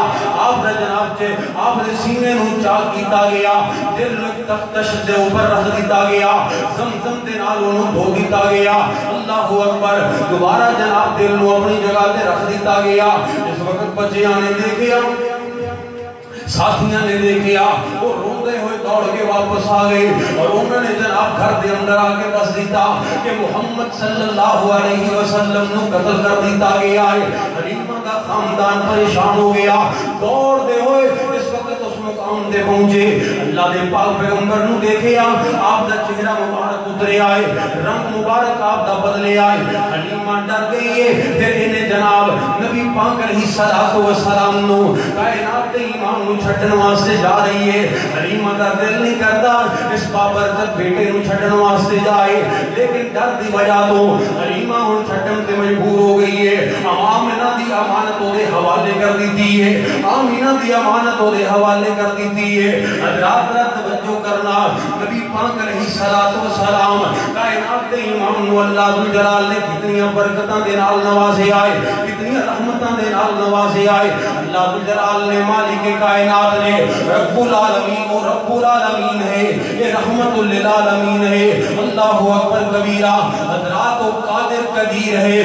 آپ نے جناب چے آپ نے سینے نو چاک کیتا گیا, دل تختش دے اوپر رکھ دیتا گیا, زمزم دے نال اونوں دھو دیتا گیا. اللہ اکبر. دوبارہ جناب دل نو اپنی جگہ تے رکھ دیتا گیا. اس وقت بچیاں نے دیکھیا, ساتھیاں نے دیکھیا, وہ روندے ہوئے دوڑ کے واپس آ گئے, اور انہوں نے جناب گھر دے اندر آ کے دس دیتا کہ محمد صلی اللہ علیہ وسلم نو قتل کر دیتا گیا ہے. حلیمہ کا خاندان پریشان ہو گیا. دوڑ دے ہوئے اس وقت اس مقام دے پہنچے اللہ دے پاک پیغمبر نو دیکھے آپ دا چہرہ مبارک اترے آئے رنگ مبارک آپ دا بدلے آئے حلیمہ ڈر گئی ہے پھر انہیں جناب نبی پاک علیہ السلام نو کائنات دے امام نو چھٹن واسطے جا رہی ہے حلیمہ دا دل نہیں کرتا اس بابرکت بیٹے نو چھٹن واسطے جائے لیکن ڈر دی وجہ تو حلیمہ ہن چھٹن تے مجبور ہو گئی ہے آمینہ دی امانت دے حوالے کر دیتی ہے آمینہ دی امانت دے حوالے کر دیتی ہے حضرات توجہ کرنا نبی پاک علیہ السلام کائنات دے امام نو اللہ ذو جلال نے کتنی برکتاں دے نال نوازے آئے کتنی رحمتاں دے نال نوازے آئے اللہ ذو جلال نے مالک کائنات نے رب العالمین و رب العالمین ہے یہ رحمت للعالمین ہے اللہ اکبر کبیرہ حضرات و قادر قدیر ہے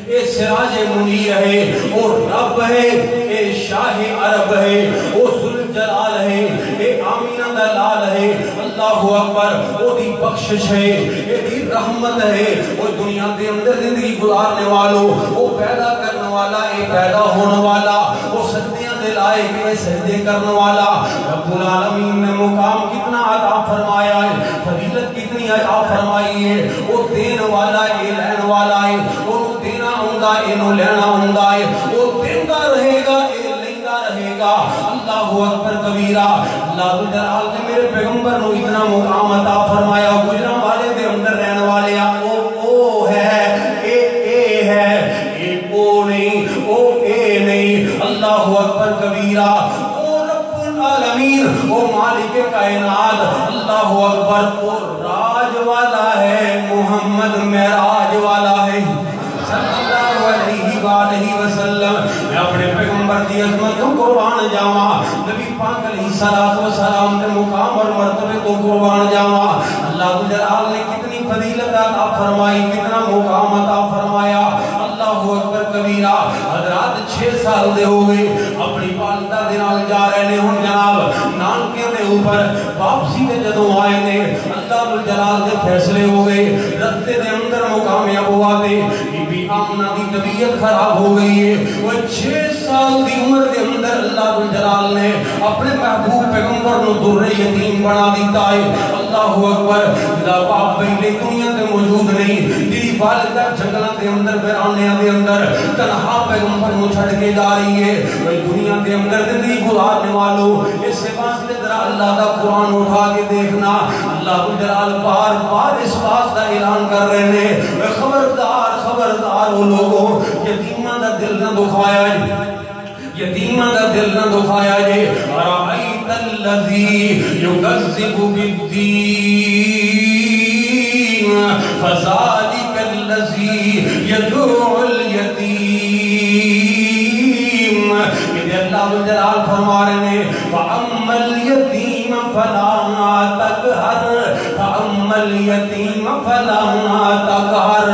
اے سراج منیر ہے اور رب ہے اے شاہ عرب ہے او ذوالجلال ہے اے آمینہ دلال ہے اللہ اکبر او دی بخشش ہے اے دی رحمت ہے او دنیا دے اندر زندگی گزارنے والوں او پیدا کرنے والا اے پیدا ہونے والا او سجدیاں دے لائے کہ سجدے کرنے والا رب العالمین نے مقام کتنا عطا فرمایا ہے فضیلت کتنی عطا فرمائی ہے او دین والا اے لین والا ہے او دینا ہوندہ انہوں لینا ہوندہ ہے وہ دیندہ رہے گا اے لیندہ رہے گا اللہ اکبر کبیرہ اللہ ذو جلال نے میرے پیغمبر نو اتنا مقام عطا فرمایا گوجرانوالے دے اندر رہنے والے او ہے اے ہے اے او نہیں او اے نہیں اللہ اکبر کبیرہ او رب العالمین او مالک کائنات اللہ اکبر او راج والا ہے محمد معراج والا ہے صلی اللہ علیہ وسلم میں اپنے پیغمبر دی عظمت کو قربان جاواں نبی پاک علیہ السلام کے مقام اور مرتبے کو قربان جاواں اللہ جلال نے کتنی فضیلت عطا فرمائی کتنا مقام عطا فرمایا اللہ اکبر کبیرہ حضرات 6 سال دے ہو گئے اپنی والدہ دے نال جا رہے نے ہن جناب نانکے دے اوپر واپسی تے جدوں آئے نے اللہ جلال دے فیصلے ہو گئے رستے دے اندر مقام ابوا تے بی آمنہ دی طبیعت خراب ہو گئی ہے وہ 6 سال دی عمر دے اندر اللہ جلال نے اپنے محبوب پیغمبر نو در یتیم بنا دیتا ہے اللہ اکبر جدا باپ پہلے دنیا تے موجود نہیں تیری والدہ جنگلہ دے اندر ویرانے دے اندر تنہا پیغمبر نو چھڑ کے جا رہی ہے وہ دنیا دے اندر زندگی گزارنے والوں اس سے واسطے ذرا اللہ دا قرآن اٹھا کے دیکھنا اللہ جلال بار بار اس بات دا اعلان کر رہے ہیں خبردار خبردار وہ لوگوں یتیمہ دا دل نہ دکھایا یتیمہ دا دل نہ دکھایا جے رَأَيْتَ الَّذِي يُكَذِّبُ بِالدِّينِ فَذَلِكَ الَّذِي يَدُعُ الْيَتِيمَ کہ اللہ جلال فرما رہے ہیں فَأَمَّا الْيَتِيمَ فَلَا تَقْهَرْ فَأَمَّا الْيَتِيمَ فَلَا تَقْهَرْ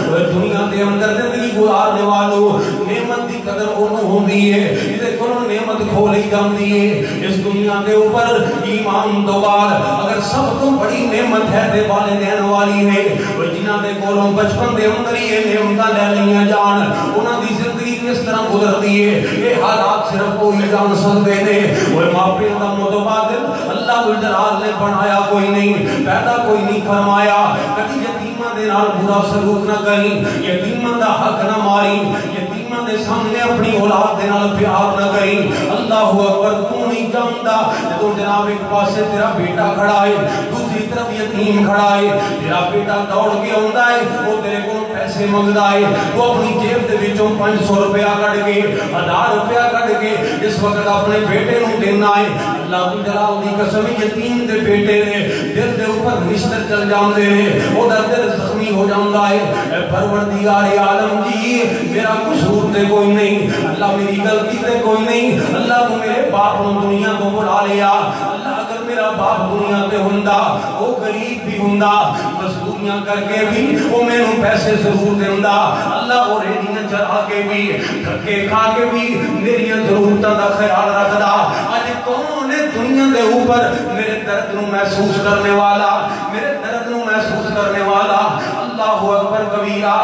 وہ دنیا دے اندر زندگی گزارنے والوں نعمت دی قدر انہوں ہوندی ہے اسے کنوں نعمت کھولی جاندی ہے اس دنیا دے اوپر ایمان دوبار اگر سب تو بڑی نعمت ہے دے والدین والی ہے وہ جنہ دے کولوں بچپن دے اندر یہ نعمتہ لے لیا جان انہاں دی زندگی کس طرح گزرتی ہے یہ حالات صرف کوئی جان سکتے ہیں وہ ماپے دا متبادل اللہ جلال نے بنایا کوئی نہیں پیدا کوئی نہیں فرمایا کبھی یتیمہ دے نال برا سلوک نہ کریں یتیمہ دا حق نہ ماری یتیمہ دے سامنے اپنی اولاد دے نال پیار نہ کریں اللہ اکبر تو نہیں جانتا تو جناب ایک پاسے تیرا بیٹا کھڑا ہے دوسری طرف یتیم کھڑا ہے تیرا بیٹا دوڑ کے آندا ہے وہ تیرے کو پیسے منگدا ہے وہ اپنی جیب دے وچوں 500 روپیہ کڈ کے 1000 روپیہ کڈ کے اس وقت اپنے بیٹے نوں دینا ہے اللہ جلال دی قسم یتیم دے بیٹے نے دل دے اوپر نشتر چل جاندے نے او دا دل زخمی ہو جاندا ہے اے پروردگار عالم جی میرا قصور تے کوئی نہیں اللہ میری غلطی تے کوئی نہیں اللہ تو میرے باپ نوں دنیا تو بلا لیا اللہ اگر میرا باپ دنیا تے ہوندا او غریب بھی ہوندا مزدوریاں کر کے بھی او مینوں پیسے ضرور دیندا اللہ او ریڑیاں چلا کے بھی دھکے کھا کے بھی میری ضرورتاں دا خیال رکھدا اج کون ہے دنیا دے اوپر میرے درد نو محسوس کرنے والا میرے درد نو محسوس کرنے والا اللہ اکبر اکبر کبیرہ.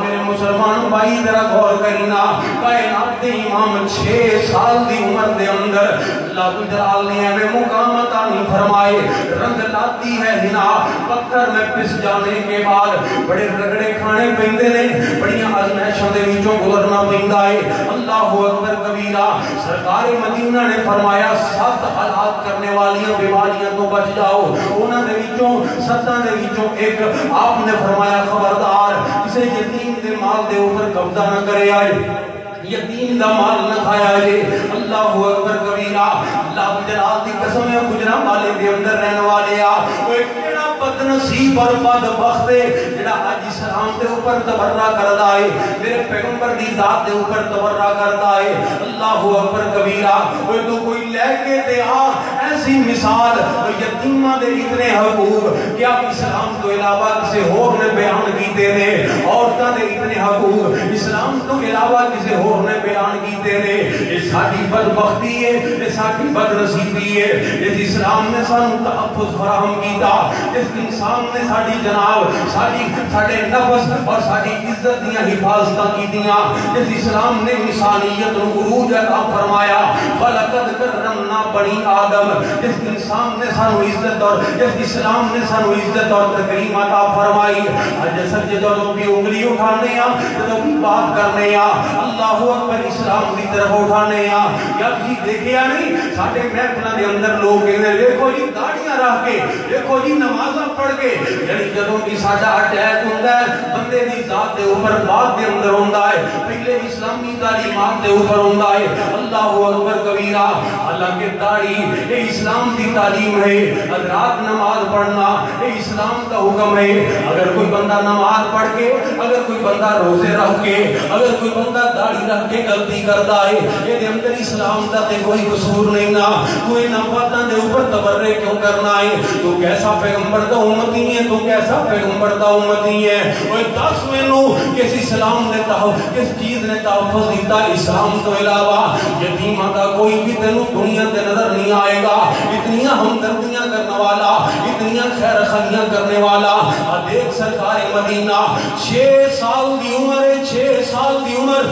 میرے مسلمان بھائی ذرا غور کرینا. کائنات دے امام 6 سال دی عمر دے اندر اللہ جلال نے ہمیں مقام عطا نہیں فرمائے. رنگ لاتی ہے ہنا پتھر میں پس جانے کے بعد بڑے رگڑے کھانے پیندے نے, بڑیاں آزمائشوں دے وچوں گزرنا پیندا ہے. اللہ اکبر کبیرہ. سرکار مدینہ نے فرمایا 7 حالات کرنے والیاں بیماریاں تو بچ جاؤ. انہاں دے وچوں 7 دے وچوں ایک آپ نے فرمایا خبردار کسی یتیم دے مال دے اوپر قبضہ نہ کرے آئے, یتیم دا مال نہ کھایا جے. اللہ اکبر کبیرہ. اللہ جلال دی قسم ہے گوجرانوالے دے اندر رہنے والے آ وہ کیڑا بد نصیب اور بدبخت ہے جڑا اج اسلام دے اوپر تبرہ کردا ہے, میرے پیغمبر دی ذات دے اوپر تبرہ کردا ہے. اللہ اکبر کبیرہ. وہ تو کوئی لے کے تے آ ایسی مثال یتیماں دے اتنے حقوق کیا اسلام تو علاوہ کسی اور نے بیان کیتے نے, عورتاں دے اتنے حقوق اسلام تو علاوہ کسی اور نے بیان کیتے نے. یہ ساری بدبختی ہے, یہ ساری بد نصیبی ہے. اس اسلام نے سانو تحفظ فراہم کیتا, اس انسان نے ساری جناب ساڑھے نفس اور ساری عزت دیاں حفاظتاں کیتیاں. اس اسلام نے انسانیت نو عروج عطا فرمایا. وَلَقَدْ كَرَّمْنَا بَنِي آدم. اس انسان نے سانو عزت اور اس اسلام نے سانو عزت اور تکریم عطا فرمائی. جیسا جدوں بھی انگلی اٹھانے آ, جدوں بھی بات کرنے آ, اللہ اکبر اسلام کی طرف اٹھانے آ. یا کسی دیکھیا نہیں ساڑھے محفلوں کے اندر لوگ کہنے دیکھو جی داڑیاں رکھ کے, دیکھو جی نمازاں پڑھ کے. یعنی جدوں بھی ساڈا اٹیک ہوندا ہے بندے دی ذات دے اوپر بات دے اندر ہوندا ہے, پہلے اسلامی تعلیمات دے اوپر ہوندا ہے. اللہ اکبر کبیرہ. حالانکہ داڑھی یہ اسلام کی تعلیم ہے. رات نماز پڑھنا یہ اسلام کا حکم ہے. اگر کوئی بندہ نماز پڑھ کے, اگر کوئی بندہ روزے رکھ کے, اگر کوئی بندہ داڑھی رکھ کے غلطی کرتا ہے, یہ دے اندر اسلام کا تے کوئی قصور نہیں نا. کوئی نہ باتاں دے اوپر تبرے کیوں کرنا ہے؟ تو کیسا پیغمبر دا امتی ہے, تو کیسا پیغمبر دا امتی ہے. وہ 10 مینوں کس اسلام نے کس چیز نے تحفظ دیتا اسلام تو علاوہ. یتیمہ کا کوئی بھی تینوں دنیا تے نظر نہیں آئے گا. اتنیاں ہمدردیاں کرنے والا, اتنیاں خیر خیریاں کرنے والا. دیکھ سرکار مدینہ 6 سال دی عمر ہے, 6 سال دی عمر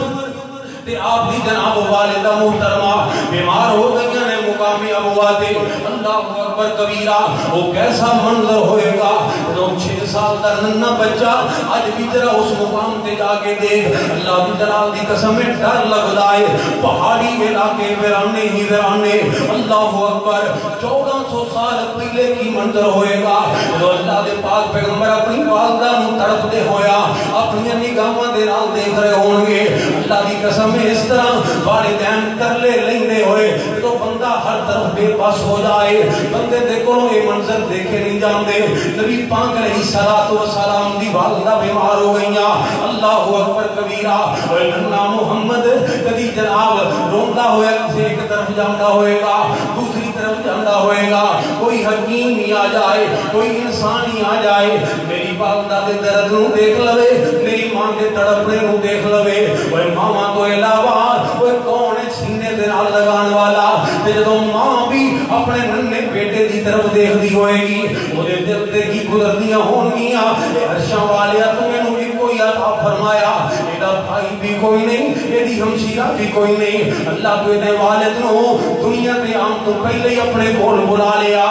تے آپ دی جناب والدہ محترمہ بیمار ہو گئی نے مقامی ابوات. اللہ اکبر کبیرہ. وہ کیسا منظر ہوئے گا جو 6 سال دا ننھا بچہ اج بھی ذرا اس مقام تے جا کے دیکھ. اللہ کی جلال دی قسم ہے ڈر لگدا ہے. پہاڑی علاقے ویرانے ہی ویرانے. اللہ اکبر. 1400 سال پہلے کی منظر ہوئے گا جو اللہ دے پاک پیغمبر اپنی والدہ نو تڑپتے ہویا اپنی نگاہاں دے نال دیکھ رہے ہون گے. اللہ دی قسم اس طرح والدین ترلے لیندے ہوئے تو بندہ ہر طرف بے بس ہو جائے. بندے دیکھو یہ منظر دیکھے نہیں جاندے. نبی پاک علیہ الصلوۃ والسلام دی والدہ بیمار ہو گئیاں. اللہ اکبر کبیرہ. ننھا محمد کبھی جناب روندا ہویا کسی ایک طرف جاندا ہوئے گا, دوسری طرف جاندا ہوئے گا. کوئی حکیم ہی آ جائے, کوئی انسان ہی آ جائے, میری والدہ دے درد نو دیکھ لوے, میری ماں دے تڑپنے نو دیکھ لوے. وہ ماما تو علاوہ وہ کون ہے سینے دے نال لگان والا. تے جدوں ماں بھی اپنے ننھے بیٹے دی طرف دیکھدی ہوئے گی اودے دل تے کی گزردیاں ہون گیاں. اے عرشاں والیا تو مینوں بھی کوئی عطا فرمایا, ایدا بھائی بھی کوئی نہیں, ایدی ہمشیرہ بھی کوئی نہیں. اللہ تو دے والد نو دنیا تے آن تو پہلے ہی اپنے کول بلا لیا.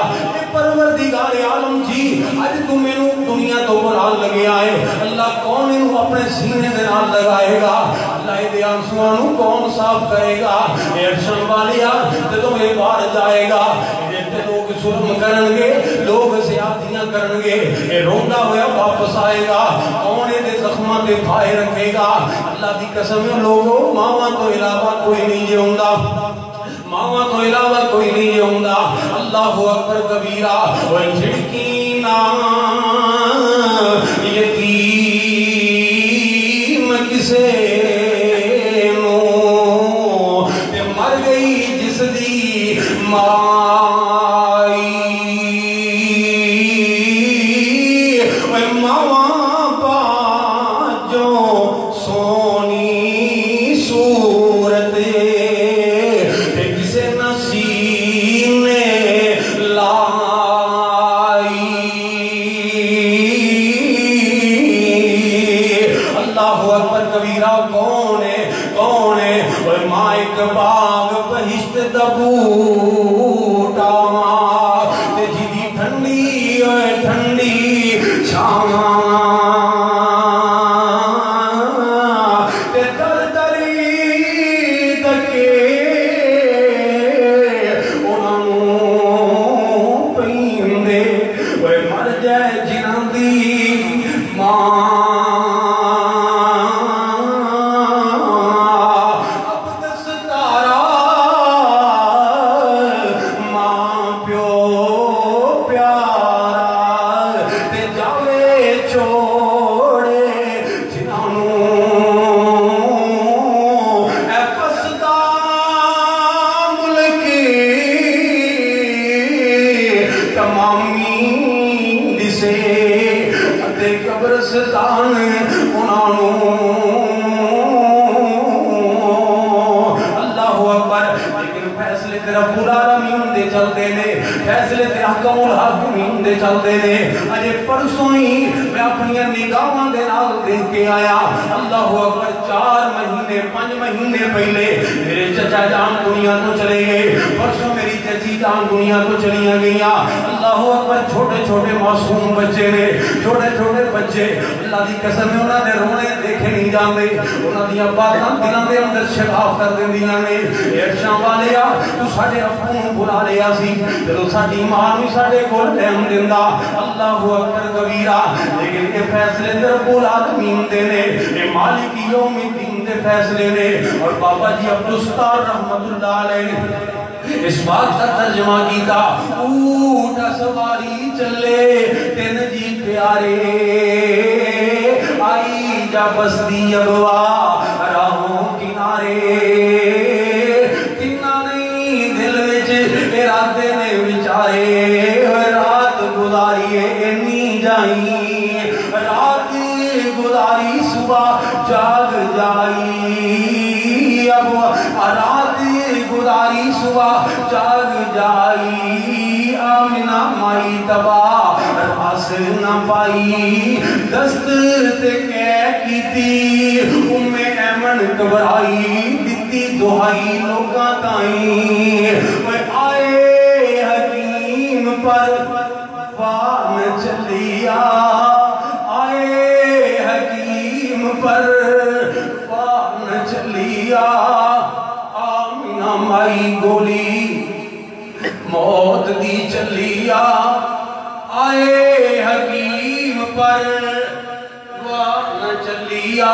پروردگار عالم جی اج تو مینوں دنیا تو بلان لگے آئے. اللہ کون انہوں اپنے سینے دے نال لگائے گا؟ اللہ دے آنسواں نو کون صاف کرے گا؟ اے عرشاں والیا جدوں یہ باہر جائے گا تے لوگ ظلم کرن گے, لوگ زیادتیاں کرن گے, اے روندا ہویا واپس آئے گا. کون دے زخماں تے پھائے رکھے گا؟ اللہ دی قسم ہے لوگوں ماواں تو علاوہ کوئی نہیں جیوندا, ماواں تو علاوہ کوئی نہیں جیوندا. اللہ اکبر کبیرہ. وہ جھڑکی نا یتیم کسے نو تے مر گئی جس دی مائی. وہ ماواں باجو سونی صورت تے کسے نسینے لائی. بوٹا تے جی ٹھنڈی ٹھنڈی چھاواں تے در دری تکے انہاں نوں پیندے اوے مر جائے جنہاں دی ماں چلتے نے اجے پرسوں ہی میں اپنی نگاہاں دے نال دیکھ کے آیا اللہ اکبر 4 مہینے 5 مہینے پہلے میرے چچا جان دنیا تو چلے گئے پرسوں میری چچی جان دنیا تو چلیاں گئیاں اللہ اکبر چھوٹے چھوٹے معصوم بچے نے چھوٹے چھوٹے بچے اللہ دی قسم ہے انہاں دے رونے دیکھے نہیں جاندے انہاں دی باتاں دلاں دے اندر شگاف کر دیندیاں نے ایشاں والیا تو ساڈے ابو نوں بلا لیا سی جدوں ساڈی ماں نوں ساڈے کول ٹائم دیندا اللہ اکبر کبیرہ لیکن یہ فیصلے رب العالمین دے نے یہ مالک یوم الدین دے فیصلے نے اور بابا جی عبدالستار رحمت اللہ علیہ اس بات کا ترجمہ کیتا اونٹ سواری چلے تین جی پیارے آئی جا بستی ابوا راہوں کنارے تنہ نہیں دل وچ ارادے نے بچارے رات گزاری اینی جائیں رات گزاری صبح جاگ جائی اب رات گزاری صبح جاگ جائی آمنہ مائی تباہ راس نہ پائی دست تے کہہ کی تھی ایمن گھبرائی دیتی دہائی لوگاں تائیں آئے حکیم پر وان چلیا آئے حکیم پر وان چلیا آمنہ مائی گولی موت دی چلیا آئے حکیم پر وان چلیا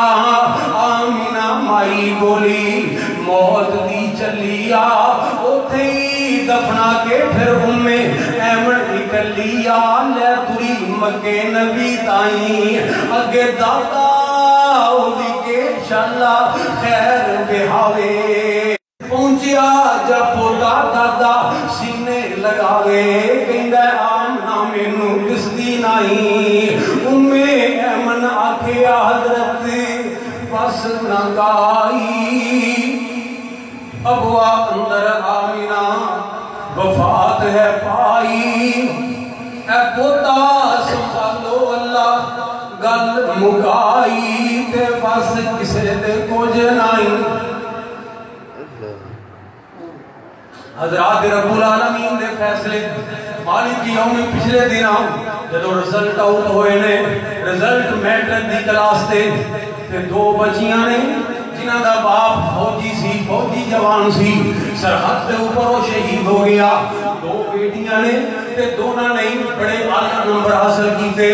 آمنہ مائی گولی موت دی چلیا اوتھے ہی دفنا کے پھر ایمن نکلیا لے تری مکے نبی تائیں اگے دادا ہولی کے انشاءاللہ خیر بہاوے پہنچیا جب پوتا دادا سینے لگاوے کہندہ آمنہ مینوں کس دی نائی ایمن آکھیا حضرت بس نہ گائی ابوا اندر آمنہ وفات ہے پائی اے پوتا سنبھالو اللہ گل مکائی تے بس کسے دے کچھ نہیں حضرات رب العالمین دے فیصلے مالک یوم پچھلے دن جدو رزلٹ آؤٹ ہوئے نے رزلٹ میٹرک دی کلاس تے 2 بچیاں نے جنہاں دا باپ فوجی سی فوجی جوان سی سرحد دے اوپر وہ شہید ہو گیا 2 بیٹیاں نے تے دونوں نے بڑے اعلیٰ نمبر حاصل کیتے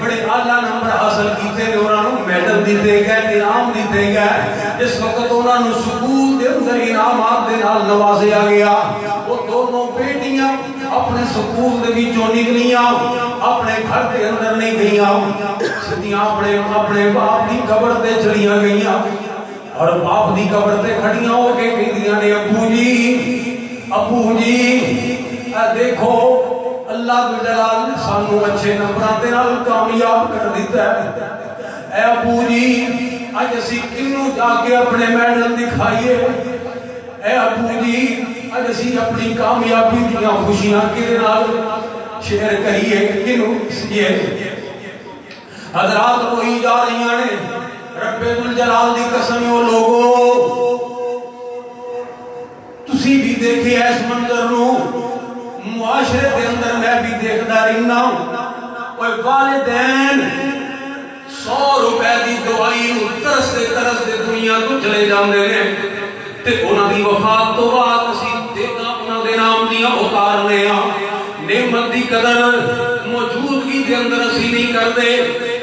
بڑے اعلیٰ نمبر حاصل کیتے تے انہاں نوں میڈل دیتے گئے انعام دیتے گئے اس وقت انہاں نوں سکول دے اندر انعامات دے نال نوازیا گیا وہ دونوں بیٹیاں اپنے سکول دے وچوں نکلیاں اپنے گھر دے اندر نہیں گئیاں سیدھیاں اپنے باپ دی قبر تے چلیاں گئیاں اور باپ دی قبر تے کھڑیاں ہو کے کہندیاں نے ابو جی دیکھو اللہ جلال سانو اچھے نمبراں دے نال کامیاب کر دیتا ہے اے ابو جی اج اسی کنوں جا کے اپنے میڈل دکھائیے اے ابو جی اج اسی اپنی کامیابی دیاں خوشیاں کدے نال شیئر کریے کنوں یہ حضرات وہی جا رہی ہیں رب الجلال دی قسم او لوگو تسی بھی دیکھے اس منظر نو معاشرے کے اندر میں بھی دیکھتا رہنا اور والدین 100 روپے دی دوائی نو ترستے دنیا تو چلے جاندے نے تے انہاں دی وفات تو بعد اسی دیکھنا انہاں دے نام دیاں اتارنے ہاں نعمت دی قدر موجودگی دے اندر اسی نہیں کردے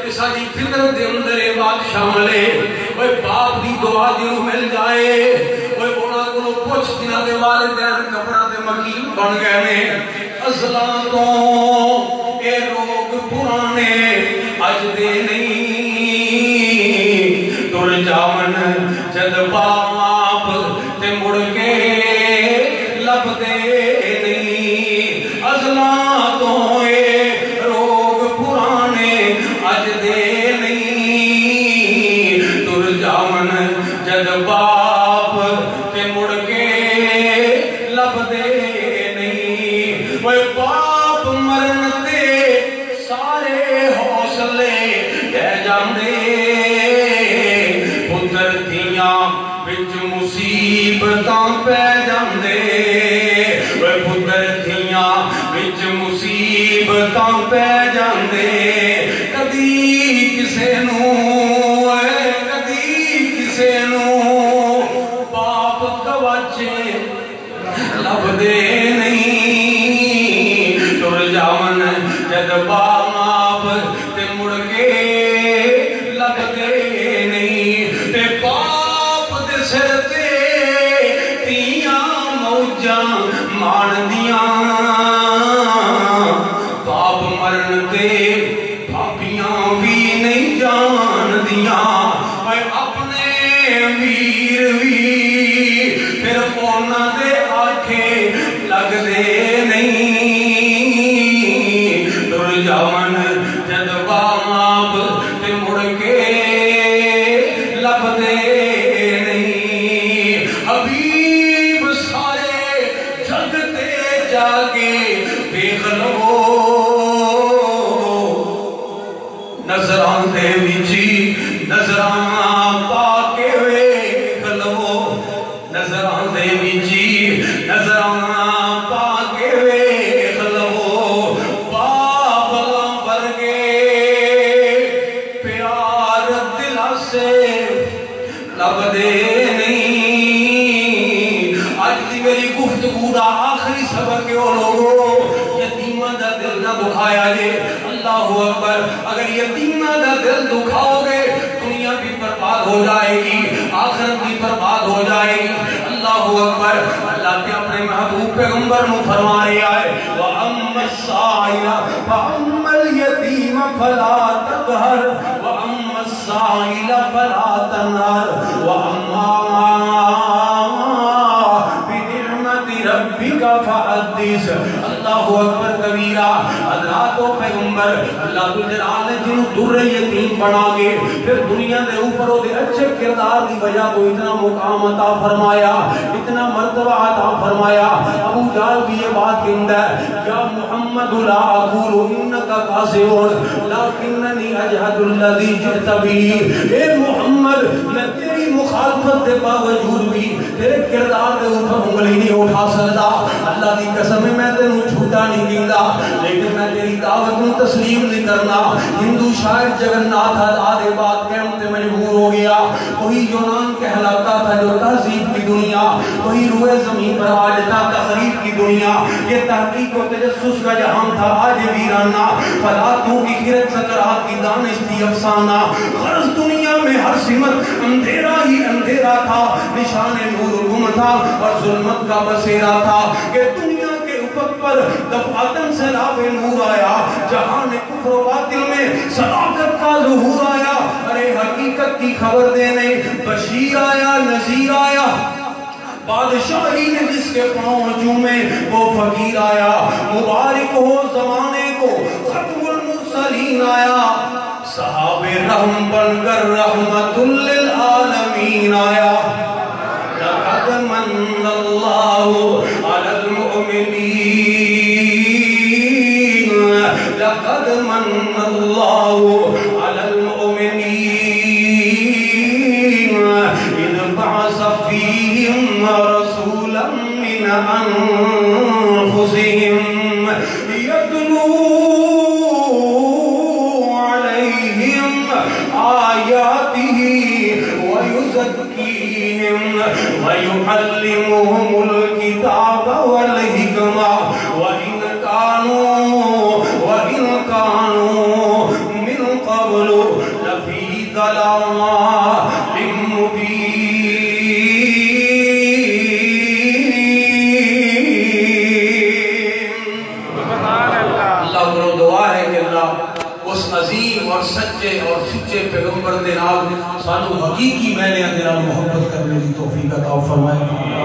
کہ ساری فطرت دے اندر یہ بات شامل ہے اوے باپ دی دعا جنوں مل جائے اوے انہاں کو پوچھ دینا دے والدین قبراں دے مکین بن گئے نے ازلاں تو اے لوگ پرانے اج دے نہیں تر جاون جد باپ تے مڑ کے لب دے نہیں ازلاں تو اے لوگ پرانے اج دے نہیں تر جاون جد باپ تے مڑ کے لب دے نہیں وہ باپ مرن تے سارے حوصلے کہہ جاندے پتر دیاں وچ مصیبتاں پہ جاندے وہ پتر دیاں وچ مصیبتاں پہ جاندے کدی کسے نو باپ گواچے لب دے نہیں تر جاون جد باپ تے مڑ کے لب دے نہیں تے باپ دے سر تے تیاں موجاں مان دیاں باپ مرن تے بھابیاں بھی نہیں جان دیاں اے اپنے ویر بھی پھر انہاں دے آنکھیں لگ دے نہیں تر جاون جد باپ تے مڑ کے لب دے نہیں حبیب سارے جگ تے جاگے دیکھ لو نظراں دے وچی نظراں پا کے ویکھ لو نظراں دے وچی نظراں پا کے ویکھ لو باپ ورگے پیار دل سے لب دے نہیں اج دی میری گفتگو دا آخری سبق ہے لوگو یتیماں دا دل نہ دکھایا جے اللہ اکبر اگر یتیماں دا دل دکھاؤ گے دنیا بھی برباد ہو جائے گی آخرت بھی برباد ہو جائے گی اللہ اکبر اللہ کے اپنے محبوب پیغمبر نو فرما رہا ہے وَأَمَّا السَّائِلَ فَأَمَّا الْيَتِيمَ فَلَا تَقْهَرْ وَأَمَّا السَّائِلَ فَلَا تَنْهَرْ وَأَمَّا ربک فحدث اللہ اکبر کبیرہ حضرات و پیغمبر اللہ جلال نے جنہوں در یتیم بنا گے پھر دنیا دے اوپر دے اچھے کردار دی وجہ کو اتنا مقام عطا فرمایا اتنا مرتبہ عطا فرمایا ابو جال بھی یہ بات کہندا ہے یا محمد لا اقول انکا قاسعون لیکننی اجہد الذی جئت به اے محمد میں تیری مخالفت دے باوجود بھی تیرے کردار دے اوپر انگلی نہیں اٹھا سکتا اللہ دی قسم میں تینوں جھوٹا نہیں کہندا لیکن میں تیری دعوت کو تسلیم نہیں کرنا ہندو شاعر جگناتھ آدھے بات کہنے تے مجبور ہو گیا وہی یونان کہلاتا تھا جو تہذیب کی دنیا وہی روئے زمین پر آج تھا تقریب کی دنیا یہ تحقیق و تجسس کا جہان تھا آج ویرانہ فلاتوں کی خیرت سکرات کی دانش تھی افسانہ غرض دنیا میں ہر سمت اندھیرا ہی اندھیرا تھا نشان نور گم تھا اور ظلمت کا بسیرا تھا کہ دنیا کے افق پر دفعتن سیلاب نور آیا جہان کفر و باطل میں صداقت کا ظہور آیا ارے حقیقت کی خبر دینے بشیر آیا نذیر آیا بادشاہی نے جس کے پاؤں چومے وہ فقیر آیا مبارک ہو زمانے کو ختم المرسلین آیا صاحب رحم بن کر رحمت للعالمین آیا لقد من اللہ علی المؤمنین لقد من اللہ علی المؤمنین اذ بعث فیہم رسولا اس عظیم اور سچے اور سچے پیغمبر دے نال سانو حقیقی معنی دے نال محبت کرنے دی توفیق عطا فرمائے.